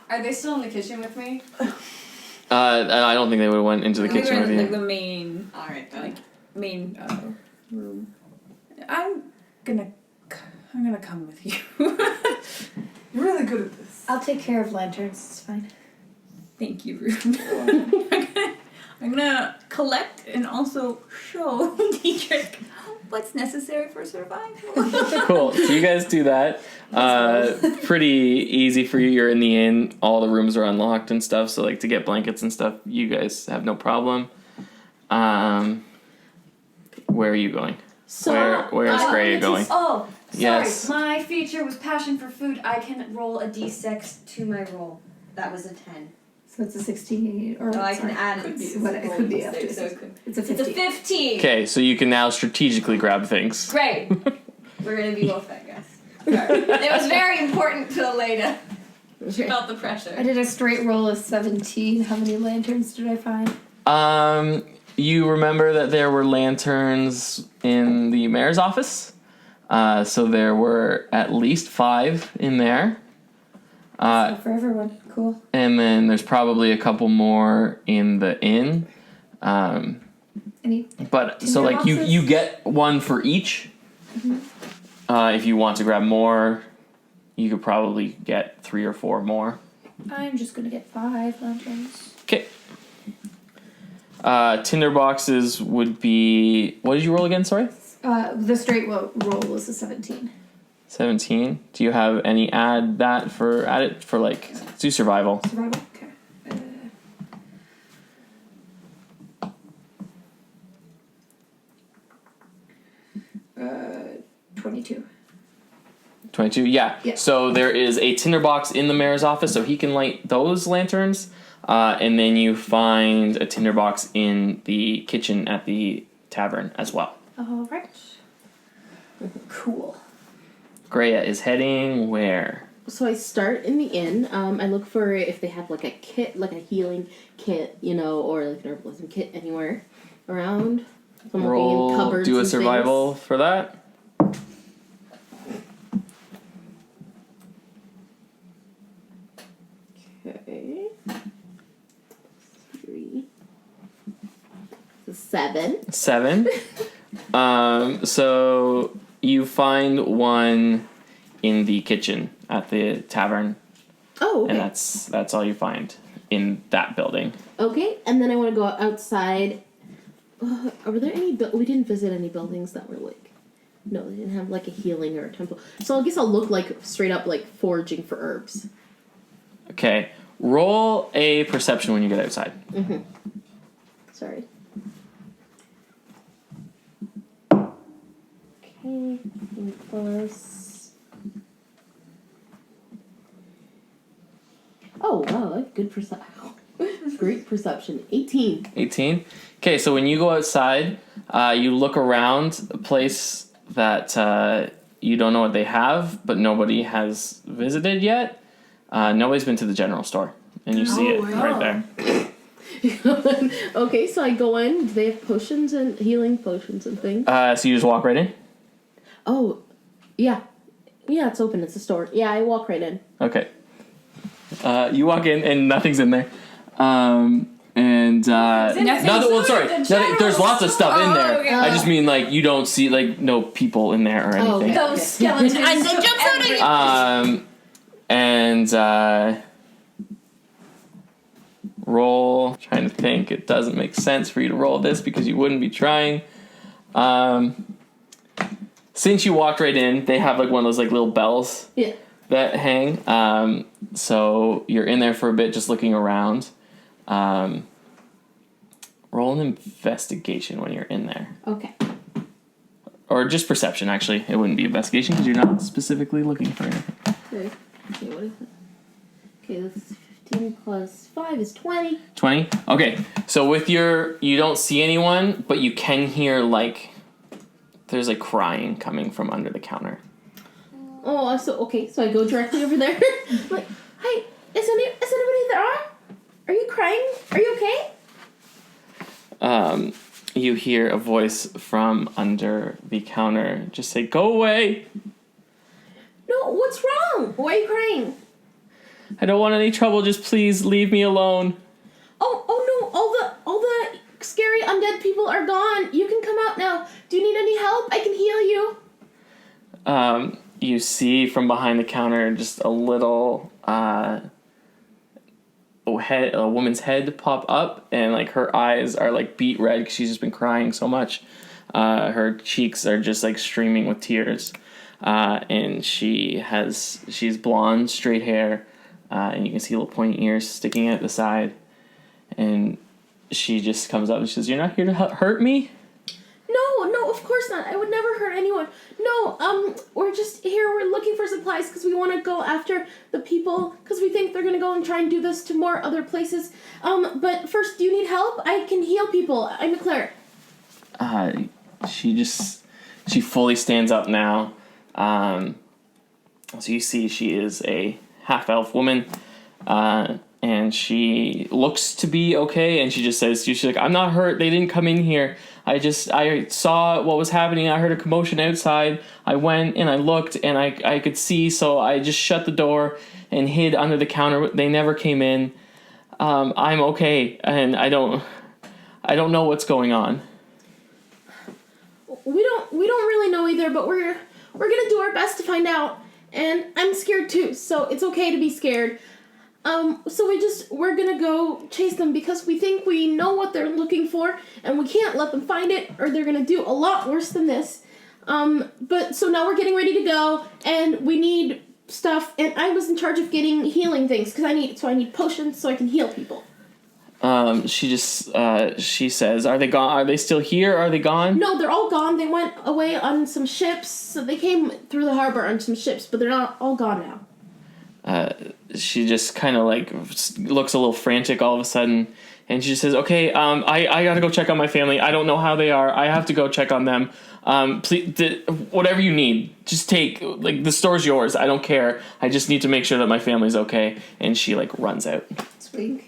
Are they still in the kitchen with me? I don't think they would have went into the We were kitchen with in you. like the main, Alright then. like main room. I'm gonna come with you. You're really good at this. I'll take care of lanterns, it's fine. Thank you, Rune. I'm gonna collect and also show Dietrich what's necessary for survival. Cool. So you guys do that. Pretty easy for you. You're in the inn. All the rooms are unlocked and stuff. So like to get blankets and stuff, you guys have no problem. Where are you going? So, Where is Gray going? Oh, sorry. Yes. My feature was passion for food. I can roll a d6 to my roll. That was a 10. So it's a 16, or So I can sorry, add it. it could be up to so it could. it's a It's a 50. 15. Okay, so you can now strategically grab things. Great. We're gonna be both, I guess. It was very important to Elena. She felt the pressure. I did a straight roll of 17. How many lanterns did I find? You remember that there were lanterns in the mayor's office. So there were at least 5 in there. So for everyone. Cool. And then there's probably a couple more in the inn. Any? But so like you get one for each. If you want to grab more, you could probably get 3 or 4 more. I'm just gonna get 5 lanterns. Okay. Tinder boxes would be... What did you roll again, sorry? The straight roll was a 17. 17. Do you have any add it for like do survival? Survival? Okay. 22. 22, yeah. So there is a tinderbox in the mayor's office, so he can light those lanterns. And then you find a tinderbox in the kitchen at the tavern as well. All right. Cool. Greya is heading where? So I start in the inn. I look for if they have like a kit, like a healing kit, or like an herbalism kit anywhere around. So I'm looking in cupboards. Do a survival for that. Okay. 3. 7. 7. So you find one in the kitchen at the tavern. Oh, okay. And that's all you find in that building. Okay, and then I want to go outside. Are there any... we didn't visit any buildings that were like... No, they didn't have like a healing or a temple. So I guess I'll look like straight up like foraging for herbs. Okay. Roll a perception when you get outside. Mm-hmm. Sorry. Okay. Plus... Oh, wow, I have good perception. Great perception. 18. 18? Okay, so when you go outside, you look around a place that you don't know what they have, but nobody has visited yet. Nobody's been to the general store, and you see it right there. Okay, so I go in. Do they have potions and healing potions and things? So you just walk right in? Oh, yeah. Yeah, it's open. It's a store. Yeah, I walk right in. Okay. You walk in, and nothing's in there. There's lots of stuff in there. Okay. I just mean, like, you don't see, like, no people in there or anything. Okay. Those skeletons. And then jumps out again. Roll. Trying to think. It doesn't make sense for you to roll this because you wouldn't be trying. Since you walked right in, they have like one of those like little bells that hang. So you're in there for a bit, just looking around. Roll an investigation when you're in there. Okay. Or just perception, actually. It wouldn't be investigation because you're not specifically looking for anything. Okay, what is it? Okay, that's 15 plus 5 is 20. 20? Okay, so with you don't see anyone, but you can hear, like, there's, like, crying coming from under the counter. Oh, so I go directly over there. Like, hi, is anybody there? Are you crying? Are you okay? You hear a voice from under the counter just say, "Go away!" No, what's wrong? Why are you crying? I don't want any trouble, just please leave me alone. Oh no, all the scary undead people are gone. You can come out now. Do you need any help? I can heal you. You see from behind the counter just a little a woman's head pop up, and like her eyes are like beet red because she's just been crying so much. Her cheeks are just like streaming with tears, and she's blonde, straight hair, and you can see little pointy ears sticking at the side. And she just comes up and she says, "You're not here to hurt me?" No, of course not. I would never hurt anyone. No, we're just here. We're looking for supplies because we want to go after the people because we think they're going to go and try and do this to more other places. But first, do you need help? I can heal people. I'm a cleric. She fully stands up now. So you see she is a half-elf woman, and she looks to be okay, and she just says, she's like, "I'm not hurt. They didn't come in here. I saw what was happening. I heard a commotion outside. I went and I looked and I could see, so I just shut the door and hid under the counter. They never came in. I'm okay, and I don't know what's going on." We don't really know either, but we're we're gonna do our best to find out. And I'm scared too, so it's okay to be scared. So we're gonna go chase them because we think we know what they're looking for, and we can't let them find it, or they're gonna do a lot worse than this. But so now we're getting ready to go, and we need stuff, and I was in charge of getting healing things, because I need potions so I can heal people. She says, are they gone? Are they still here? Are they gone? No, they're all gone. They went away on some ships, so they came through the harbor on some ships, but they're not all gone now. She just kind of like looks a little frantic all of a sudden, and she just says, okay, I gotta go check on my family. I don't know how they are. I have to go check on them. Please, whatever you need, just take, like, the store's yours. I don't care. I just need to make sure that my family's okay. And she, like, runs out. Sweet.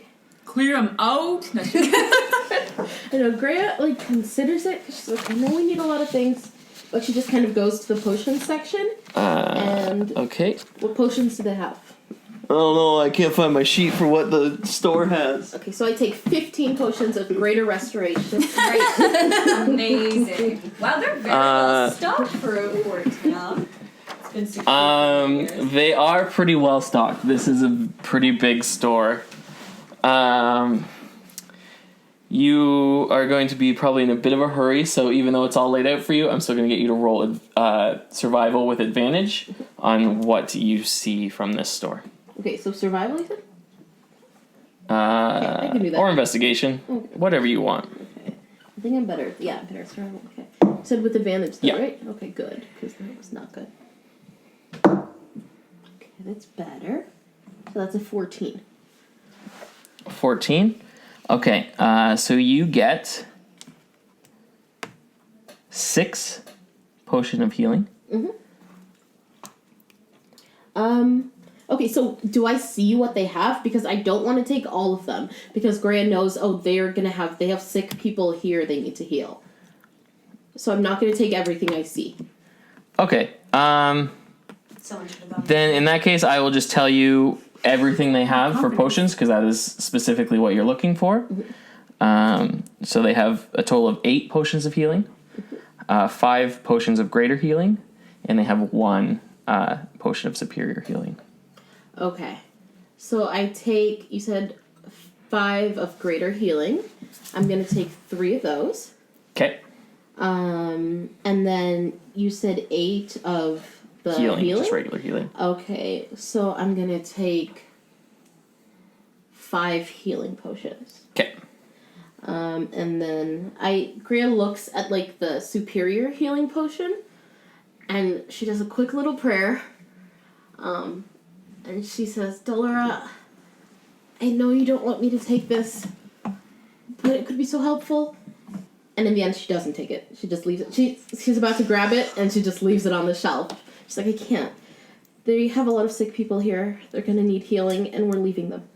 Clear them out. I know, Greya, like, considers it, because she's like, I know we need a lot of things, but she just kind of goes to the potions section, and... Okay. What potions do they have? Oh no, I can't find my sheet for what the store has. Okay, so I take 15 potions of greater restoration. Amazing. Wow, they're very well stocked for a port town. It's been 16 years. They are pretty well stocked. This is a pretty big store. You are going to be probably in a bit of a hurry, so even though it's all laid out for you, I'm still going to get you to roll survival with advantage on what you see from this store. Okay, so survival, you said? I can do that. Or investigation. Okay. Whatever you want. Okay. I think I'm better. Yeah, better survival. Okay. You said with advantage, though, right? Okay, good. Because that was not good. Okay, that's better. So that's a 14. 14? Okay, so you get 6 potion of healing. Mm-hmm. Okay, so do I see what they have? Because I don't want to take all of them. Because Greya knows, they have sick people here they need to heal. So I'm not going to take everything I see. Okay, Someone should have done then in that case, I will just tell you everything they have for potions, because that is specifically what you're looking for. So they have a total of 8 potions of healing, 5 potions of greater healing, and they have 1 potion of superior healing. Okay. So I take, you said 5 of greater healing. I'm going to take 3 of those. Okay. And then you said 8 of the healing? Just regular healing. Okay, so I'm going to take 5 healing potions. Okay. And then Greya looks at, like, the superior healing potion, and she does a quick little prayer. And she says, Delora, I know you don't want me to take this, but it could be so helpful. And in the end, she doesn't take it. She just leaves it. She's about to grab it, and she just leaves it on the shelf. She's like, I can't. They have a lot of sick people here. They're going to need healing, and we're leaving them.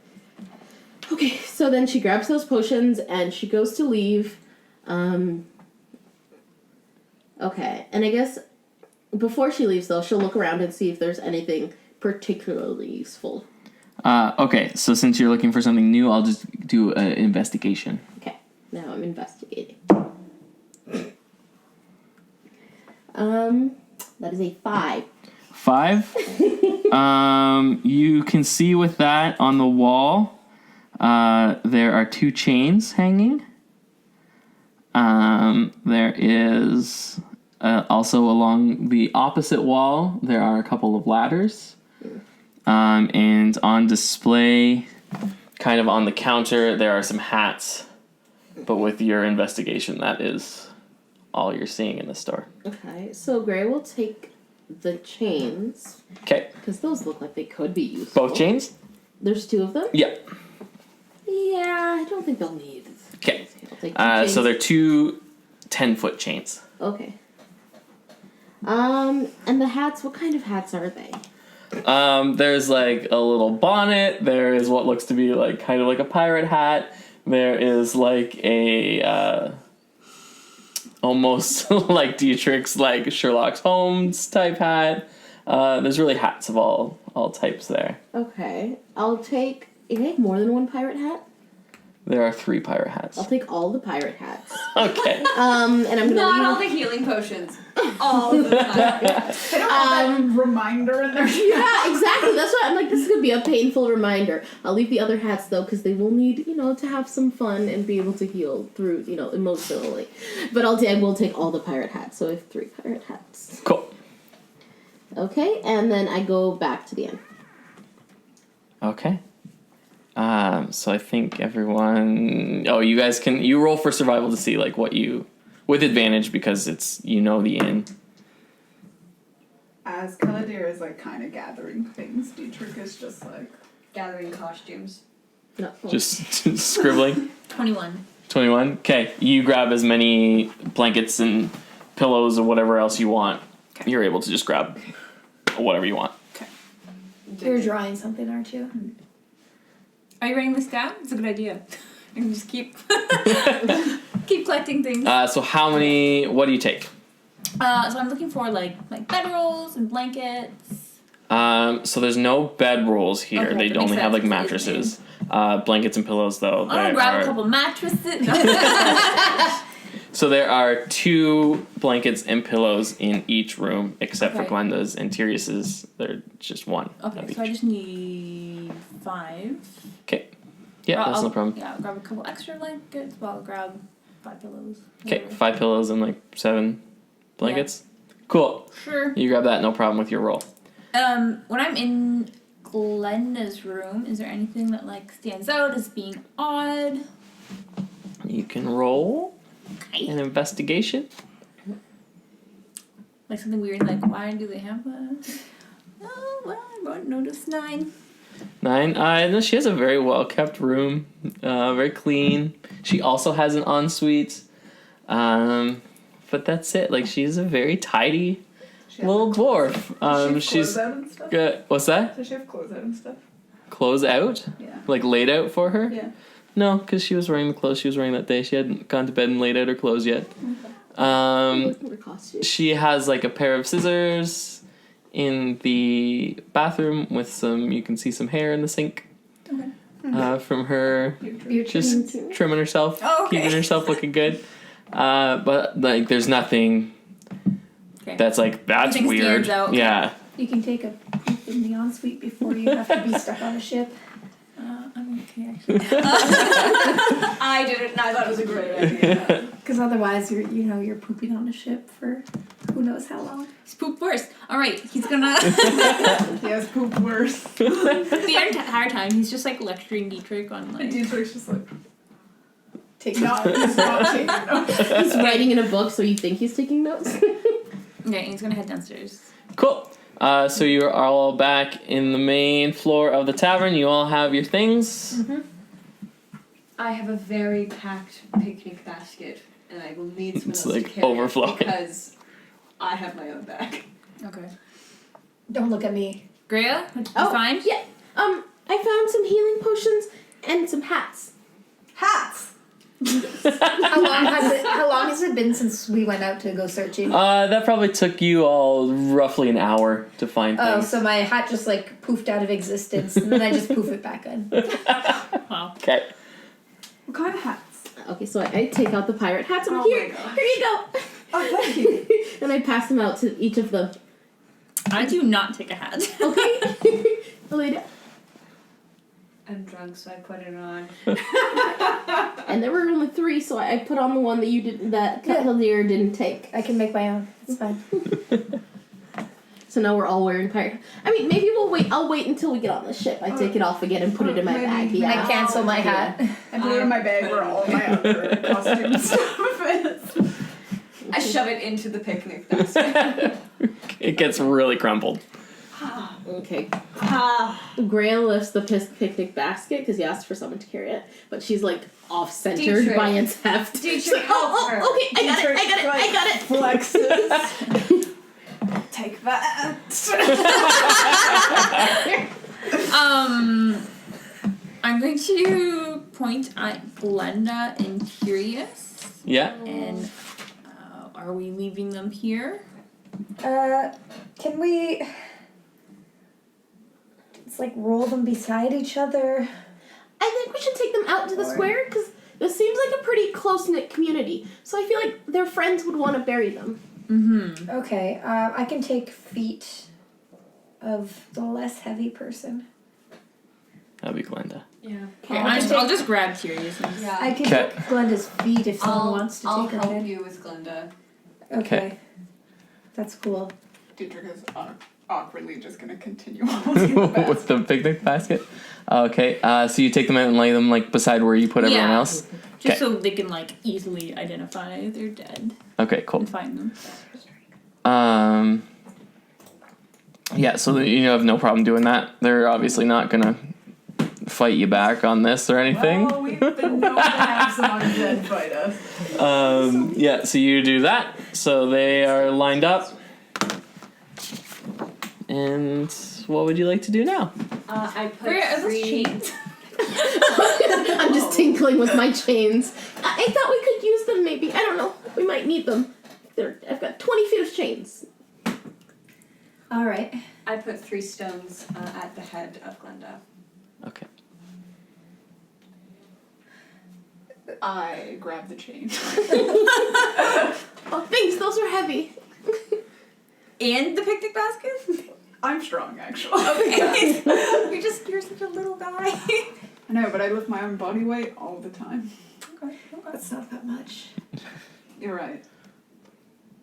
Okay, so then she grabs those potions, and she goes to leave. Okay, and I guess before she leaves, though, she'll look around and see if there's anything particularly useful. Okay, so since you're looking for something new, I'll just do an investigation. Okay, now I'm investigating. That is a 5. 5? You can see with that on the wall, there are 2 chains hanging. There is also along the opposite wall, there are a couple of ladders. And on display, kind of on the counter, there are some hats. But with your investigation, that is all you're seeing in the store. Okay, so Gray will take the chains. Okay. Because those look like they could be useful. Both chains? There's 2 of them? Yeah. Yeah, I don't think they'll need. Okay. I'll take 2 chains. So they're 2 10-foot chains. Okay. And the hats, what kind of hats are they? There's like a little bonnet. There is what looks to be like kind of like a pirate hat. There is like a almost like Dietrich's like Sherlock Holmes type hat. There's really hats of all types there. Okay. I'll take... You have more than 1 pirate hat? There are 3 pirate hats. I'll take all the pirate hats. Okay. And I'm gonna Not leave... all the healing potions. all the time. I don't want that reminder in there. Yeah, exactly. That's why I'm like, this could be a painful reminder. I'll leave the other hats, though, because they will need, to have some fun and be able to heal through, emotionally. But I will take all the pirate hats, so I have 3 pirate hats. Cool. Okay, and then I go back to the inn. Okay. So I think everyone... Oh, you guys can... You roll for survival to see, like, what you... With advantage, because it's, the inn. As Kaladir is, like, kind of gathering things, Dietrich is just, like... Gathering costumes. No. Just scribbling. 21. 21? Okay. You grab as many blankets and pillows or whatever else you want. Okay. You're able to just grab whatever you want. Okay. You're drawing something, aren't you? Are you writing this down? It's a good idea. I can just keep keep collecting things. So how many... What do you take? So I'm looking for like bedrolls and blankets. So there's no bed rolls here. Okay, They that only makes have like sense. mattresses. Blankets and pillows though. I'm gonna grab a couple mattresses. So there are 2 blankets and pillows in each room, except for Okay. Glenda's and Tyrus's. They're just 1. Okay, of so I each. just need 5. Okay. Yeah, that's no problem. Yeah, I'll grab a couple extra blankets. Well, I'll grab 5 pillows. Okay, whatever. 5 pillows and like 7 blankets. Cool. Sure. You grab that, no problem with your roll. When I'm in Glenda's room, is there anything that like stands out as being odd? You can roll Okay. an investigation. Like something weird, like why do they have that? Oh, well, I won't notice 9. 9. No, she has a very well kept room, very clean. She also has an ensuite, but that's it. Like she's a very tidy little dwarf. She's clothes out and stuff? good. What's that? Does she have clothes out and stuff? Clothes out, Yeah. like laid out for her. Yeah. No, because she was wearing the clothes she was wearing that day. She hadn't gone to bed and laid out her clothes yet. She has like a pair of scissors in the bathroom with some. You can see some hair in the sink. Okay. From her You're just trimming herself, Oh, okay. keeping herself looking good. But like, there's nothing Okay. that's like that's Nothing weird. stands out. Yeah. You can take a poop in the ensuite before you have to be stuck on a ship. I'm okay actually. I did it and I thought it was a great idea. Because otherwise, you're pooping on a ship for who knows how long. He's pooped worse. All right, he's gonna. Yes, poop worse. The entire time he's just like lecturing Dietrich on like. Dietrich's just like... Take not taking notes. He's writing in a book, so you think he's taking notes? Okay, he's gonna head downstairs. Cool. So you are all back in the main floor of the tavern. You all have your things. Mm-hmm. I have a very packed picnic basket, and I will need someone It's, else like, to carry overflowing. it because I have my own bag. Okay. Don't look at me. Greya, what did you Oh, find? yeah. I found some healing potions and some hats. Hats! How long has it been since we went out to go searching? That probably took you all roughly an hour to find Oh, things. so my hat just like poofed out of existence, and then I just poof it back in. Wow. Okay. What kind of hats? Okay, so I take out the pirate hats. I'm Oh like, here, my gosh. here you go. Oh, thank you. And I pass them out to each of them. I do not take a hat. Okay. Elena. I'm drunk, so I put it on. And there were only 3, so I put on the one that you didn't, that Yeah. Cavalier didn't take. I can make my own. It's fine. So now we're all wearing pirate. I mean, maybe we'll wait. I'll wait until we get on the ship. I take it off again and put it in my Maybe. bag. I Yeah. cancel my hat. I put it in my bag where all my other costume stuff is. I shove it into the picnic basket. It gets really crumpled. Okay. Ah, Greya lifts the picnic basket because he asked for someone to carry it, but she's like off-centered Dietrich. by its heft. Dietrich, She's like, oh, help her. okay, I got it. Flexes. Take that. I'm going to point at Glenda and Curious. Yeah. And are we leaving them here? Can we... It's like roll them beside each other. I think we should take them out to the square because this seems like a pretty close-knit community. So I feel like their friends would want to bury them. Mm-hmm. Okay, I can take feet of the less heavy person. That'd be Glenda. Yeah. Okay, I'll I'll just grab Curious. Yeah. I can Okay. take Glenda's feet if someone wants to I'll take her help head. you with Glenda. Okay. That's cool. Dietrich is awkwardly just gonna continue holding the basket. With the picnic basket. Okay. So you take them out and lay them like beside where you put everyone else. Just so they can like easily identify they're dead Okay. Cool. and find them. Yeah. So you have no problem doing that. They're obviously not gonna fight you back on this or anything. Well, we've been known to have some undead fight us. Yeah, so you do that. So they are lined up. And what would you like to do now? I put Where are those three. chains? I'm just tinkling with my chains. I thought we could use them maybe. I don't know. We might need them. I've got 20 feet of chains. All right. I put 3 stones at the head of Glenda. Okay. I grab the chain. Oh, thanks. Those are heavy. And the picnic basket? I'm strong, actually. Okay. You're such a little guy. I know, but I lift my own body weight all the time. Okay. That's not that much. You're right.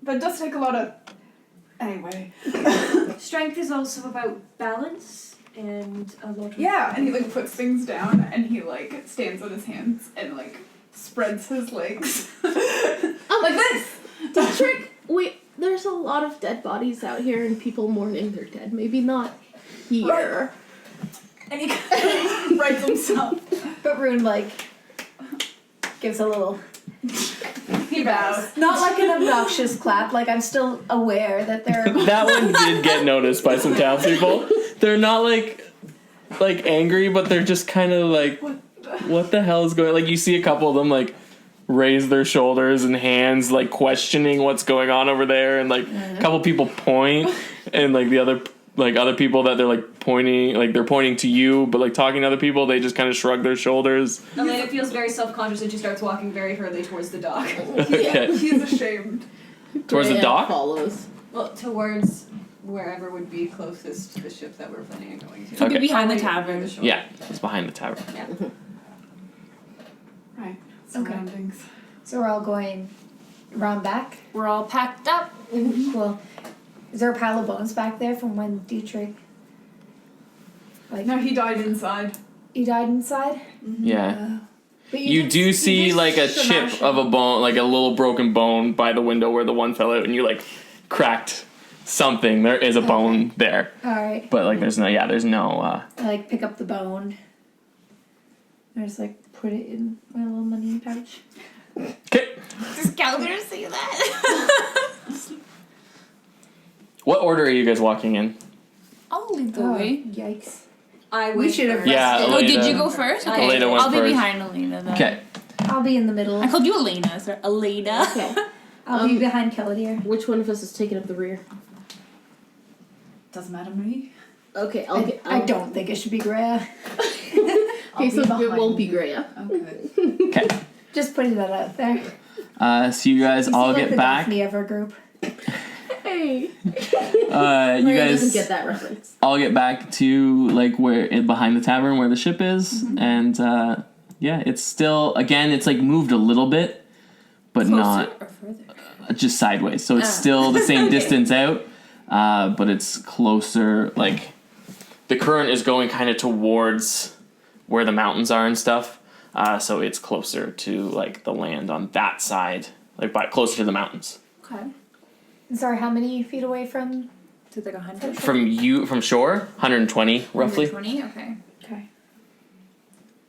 But it does take a lot of... Anyway. Strength is also about balance and a lot of... Yeah, and he like puts things down and he like stands on his hands and like spreads his legs. Like this. Dietrich, there's a lot of dead bodies out here and people mourning their dead. Maybe not here. And he writes himself. But Rune, like, gives a little... He bows. Not like an obnoxious clap, like I'm still aware that they're... That one did get noticed by some townspeople. They're not like angry, but they're just kind of like, what the hell is going on? Like, you see a couple of them like raise their shoulders and hands, like questioning what's going on over there, and like a couple people point, and like the other people that they're like pointing, like they're pointing to you, but like talking to other people, they just kind of shrug their shoulders. Elena feels very self-conscious and she starts walking very hurriedly towards the dock. Okay. He's ashamed. Towards the Rhea dock? follows. Well, towards wherever would be closest to the ship that we're planning on going to. Could be Okay. behind the Probably tavern. the shore. Yeah, it's behind the tavern. Yeah. Right. Surroundings. So we're all going round back? We're all packed up. Cool. Is there a pile of bones back there from when Dietrich... Like, No, he died inside. he died inside? Yeah. But You did- do see did like a smash chip of a bone, like a little broken bone by the window where the one fell out, and you like cracked something. There is a bone there, Alright. but like there's no. I like pick up the bone. I just like put it in my little money pouch. Okay. Does Calder see that? What order are you guys walking in? I'll lead the Oh, way. yikes. I We went should have first. Yeah, Oh, Elena. did you go first? Okay. Elena went I'll be first. behind Elena then. Okay. I'll be in the middle. I called you Elena, sir. Elena. Okay. I'll be behind Keladier. Which one of us is taking up the rear? Doesn't matter to me. Okay, I don't think it should be Greya. Okay, so it won't be Greya. Okay. Okay. Just putting that out there. So you guys You all seem like get the back. Daphne of our group. Hey. You Greya doesn't guys get that reference. all get back to like behind the tavern where the ship is, and yeah, it's still it's like moved a little bit, but Closer not or further? just sideways. So it's still the same distance out, but it's closer. Like the current is going kind of towards where the mountains are and stuff. So it's closer to like the land on that side, like closer to the mountains. Okay. Sorry, how many feet away from? So it's like 100? From shore, 120 roughly. 120? Okay. Okay.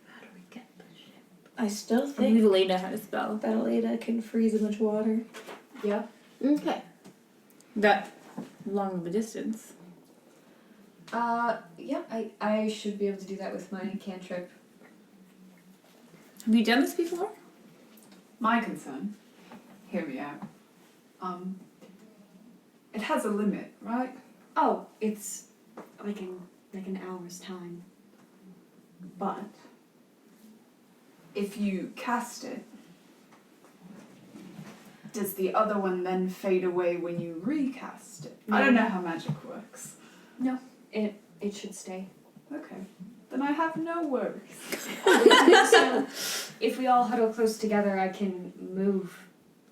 How do we get the ship? I still I think believe Elena had a spell. that Aleda can freeze a bunch of water. Yeah. Okay. That long of a distance. Yeah, I should be able to do that with my cantrip. Have you done this before? My concern, hear me out. It has a limit, right? Oh, it's like an hour's time. But if you cast it, does the other one then fade away when you recast it? I don't know how magic works. No, it should stay. Okay. Then I have no worries. So, if we all huddle close together, I can move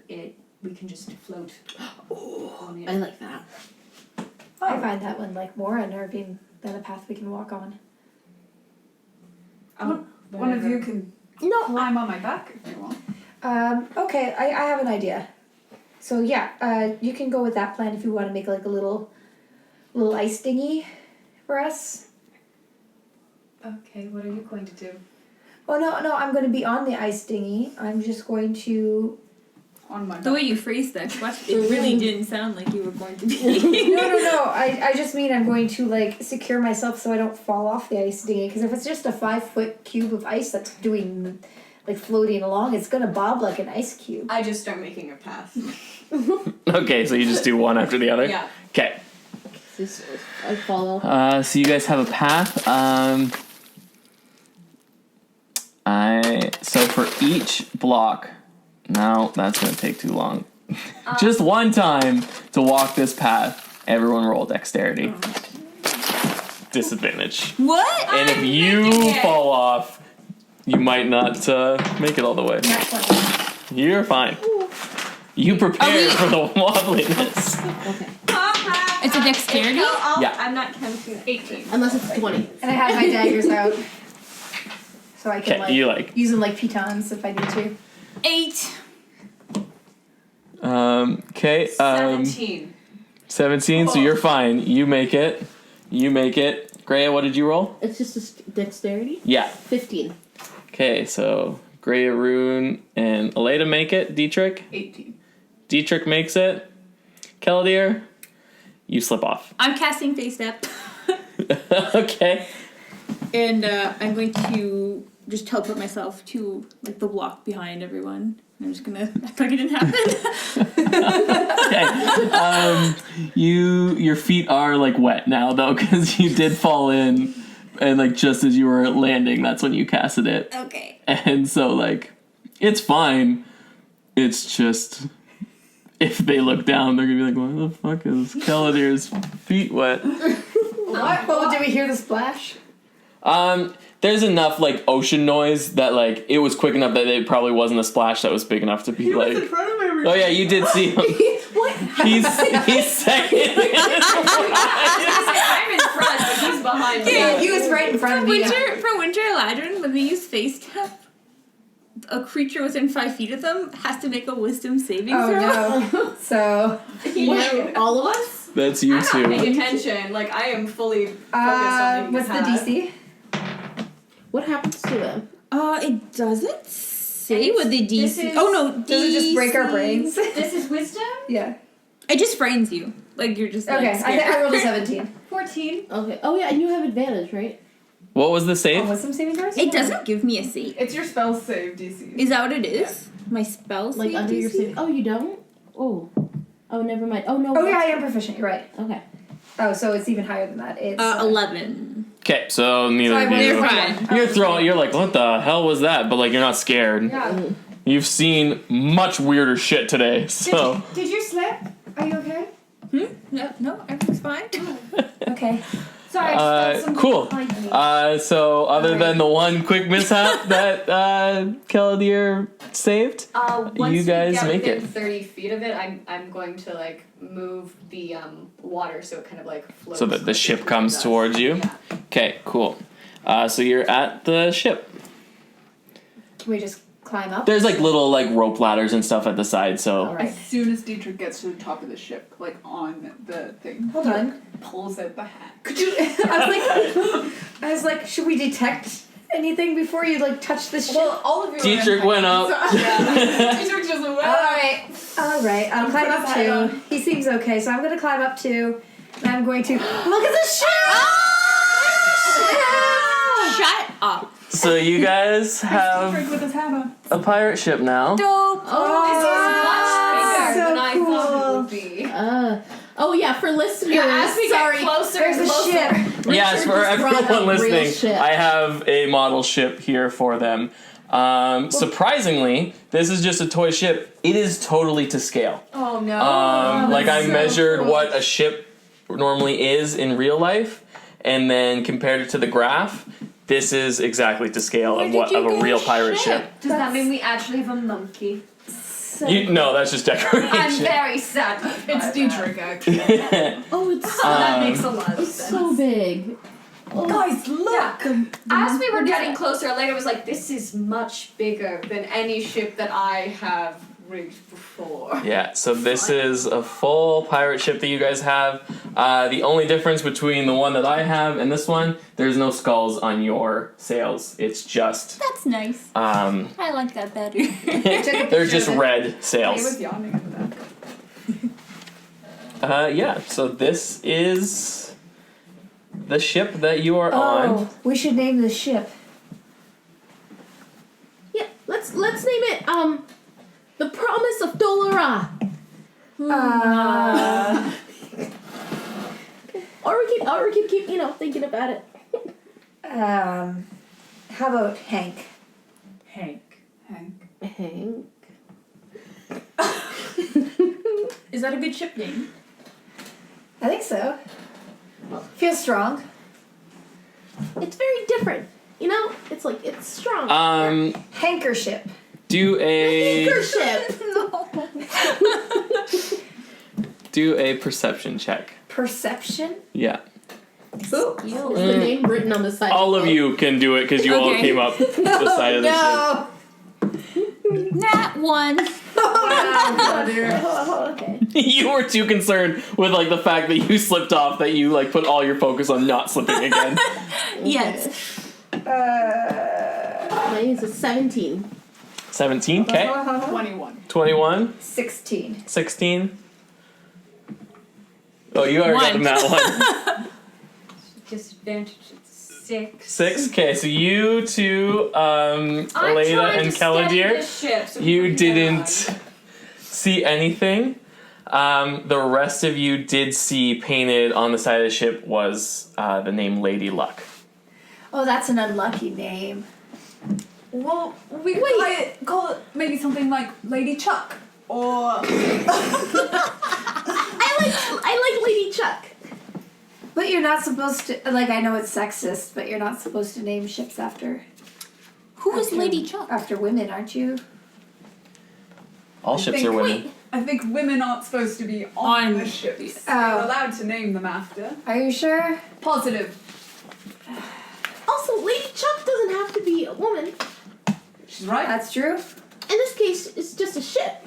it. We can just float on it. I like that. I find that one like more unnerving than a path we can walk on. One of you can climb on my back if you want. Okay, I have an idea. So yeah, you can go with that plan if you want to make like a little ice dinghy for us. Okay, what are you going to do? Oh no, I'm going to be on the ice dinghy. I'm just going to. On my The way you phrased that question, it really didn't sound like you were going to be. No. I just mean I'm going to like secure myself so I don't fall off the ice dinghy. Because if it's just a 5-foot cube of ice that's doing like floating along, it's gonna bob like an ice cube. I just start making a path. Okay, so you just do one after the other? Yeah. Okay. I follow. So you guys have a path. So for each block, no, that's gonna take too long. Just one time to walk this path, everyone roll dexterity. Disadvantage. What? And if you fall off, you might not make it all the way. You're fine. You prepare for the wobbliness. Okay. It's a dexterity? Yeah. I'm not counting 18. Unless it's 20. And I have my daggers out, so I can Okay, use them like pitons if I need to. 8. Okay. 17. 17. So you're fine. You make it. Greya, what did you roll? It's just a dexterity? Yeah. 15. Okay, so Greya, Rune, and Aleda make it. Dietrich? 18. Dietrich makes it. Keldir, you slip off. I'm casting Face Step. Okay. And I'm going to just teleport myself to like the block behind everyone. I'm just gonna act like it didn't happen. Okay. Your feet are like wet now though, because you did fall in, and like just as you were landing, that's when you casted it. Okay. And so like, it's fine. It's just if they look down, they're gonna be like, "Why the fuck is Keldir's feet wet?" What? Oh, did we hear the splash? There's enough like ocean noise that like it was quick enough that it probably wasn't a splash that was big enough to be like. Oh yeah, you did see him. What? He's second. I'm in front, but he's behind me. Yeah, he was right in front of me. For Winter Eladrin, when they use Face Step, a creature within 5 feet of them has to make a Wisdom saving throw. Oh no. So. What, all of us? That's you I'm not paying too. attention. Like, I am fully focused on making What's the path. DC? What happens to them? It doesn't say what the this DC. is- Oh no, Does it just break our brains? This is wisdom? Yeah. It just frightens you. Like you're just like, Okay, I rolled a 17. 14. Okay. Oh, yeah, and you have advantage, right? What was the Oh, save? wisdom saving throws? It doesn't give me a save. It's your spell save DC. Is that what it is? My spell Like save under your DC? save. Oh, you don't? Oh. Oh, never mind. Oh, no. Oh yeah, I am proficient. You're right. Okay. Oh, so it's even higher than that. It's 11. Okay, so neither So I of rolled you. They're a fine. 21. You're throwing. You're like, what the hell was that? But like, you're not scared. Yeah. You've seen much weirder shit today. So Did you slip? Are you okay? No, everything's fine. Okay. Sorry, I just felt something cool. behind me. So other Alright. than the one quick mishap that Keldir saved, Once you guys we get make within it. 30 feet of it, I'm going to like move the water so it kind of like floats. so that the ship towards comes us. towards you. Yeah. Okay, cool. So you're at the ship. Can we just climb up? There's like little like rope ladders and stuff at the side. So Alright. As soon as Dietrich gets to the top of the ship, like on the thing, Hold on. pulls out the hat. Could you? I was like, should we detect anything before you like touch the ship? Well, all of you. Dietrich went up. Dietrich just went. All right. I'll climb up his hat too. on. He seems okay, so I'm gonna climb up too. And I'm going to look at the ship. Shut up. So you guys have Dietrich with his hat on. a pirate ship now. Dope. Much bigger so than I thought cool. it would be. Oh, yeah, for listeners. As we Sorry, get closer there's and a closer. ship. Yes, Richard for just brought everyone up real listening, shit. I have a model ship here for them. Surprisingly, this is just a toy ship. It is totally to scale. Oh no. Like I so measured cool. what a ship normally is in real life, and then compared it to the graph. This is exactly to scale of what of a real pirate ship. Does that mean we actually have a monkey? So No, that's just decoration. I'm very sad. It's Dietrich, actually. Oh, it's That makes a lot of it's sense. so big. Oh, Guys, look! As we were getting closer, Elena was like, "This is much bigger than any ship that I have rigged before." Yeah, so this is a full pirate ship that you guys have. The only difference between the one that I have and this one, there's no skulls on your sails. It's just That's nice. I like that better. they're just red He sails. was yawning in the back. Yeah, so this is the ship that you are on. Oh, we should name the ship. yeah. Let's name it the Promise of Dolora. Or we can keep thinking about it. How about Hank? Hank. Hank. Is that a good ship name? I think so. Feels strong. It's very different. It's like it's strong. Hanker ship. Do a Anchor ship. do a perception check. Perception. Yeah. Ooh. The name written on the side. All of you can do it because you all Okay. came up the side of the ship. No. Nat 1. Oh, okay. You were too concerned with like the fact that you slipped off that you like put all your focus on not slipping again. Yes. Mine is a 17. 17, okay. 21. 21, 16. 16. Oh, you already got One. that one. Disadvantage at 6. 6, okay, so you two, Elena and Kaladir, you didn't see anything. The rest of you did see painted on the side of the ship was the name Lady Luck. Oh, that's an unlucky name. Well, we could call it maybe something like Lady Chuck. Or... I like Lady Chuck. But you're not supposed to, like, I know it's sexist, but you're not supposed to name ships after Who is Lady Chuck? after women, aren't you? All ships think- are women. I think women aren't supposed to be on the ships. Oh. We're allowed to name them after. Are you sure? Positive. Also, Lady Chuck doesn't have to be a woman. She's right. That's true. In this case, it's just a ship.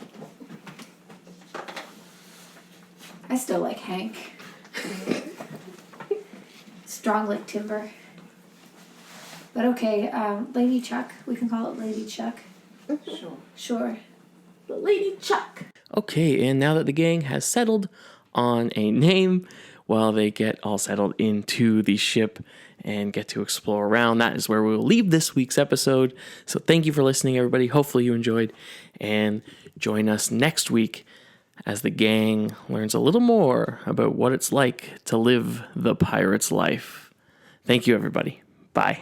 I still like Hank. Strong like timber. But okay, Lady Chuck. We can call it Lady Chuck. Sure. Sure. Lady Chuck. Okay, and now that the gang has settled on a name, well, they get all settled into the ship and get to explore around. That is where we will leave this week's episode. So thank you for listening, everybody. Hopefully you enjoyed, and join us next week as the gang learns a little more about what it's like to live the pirate's life. Thank you, everybody. Bye.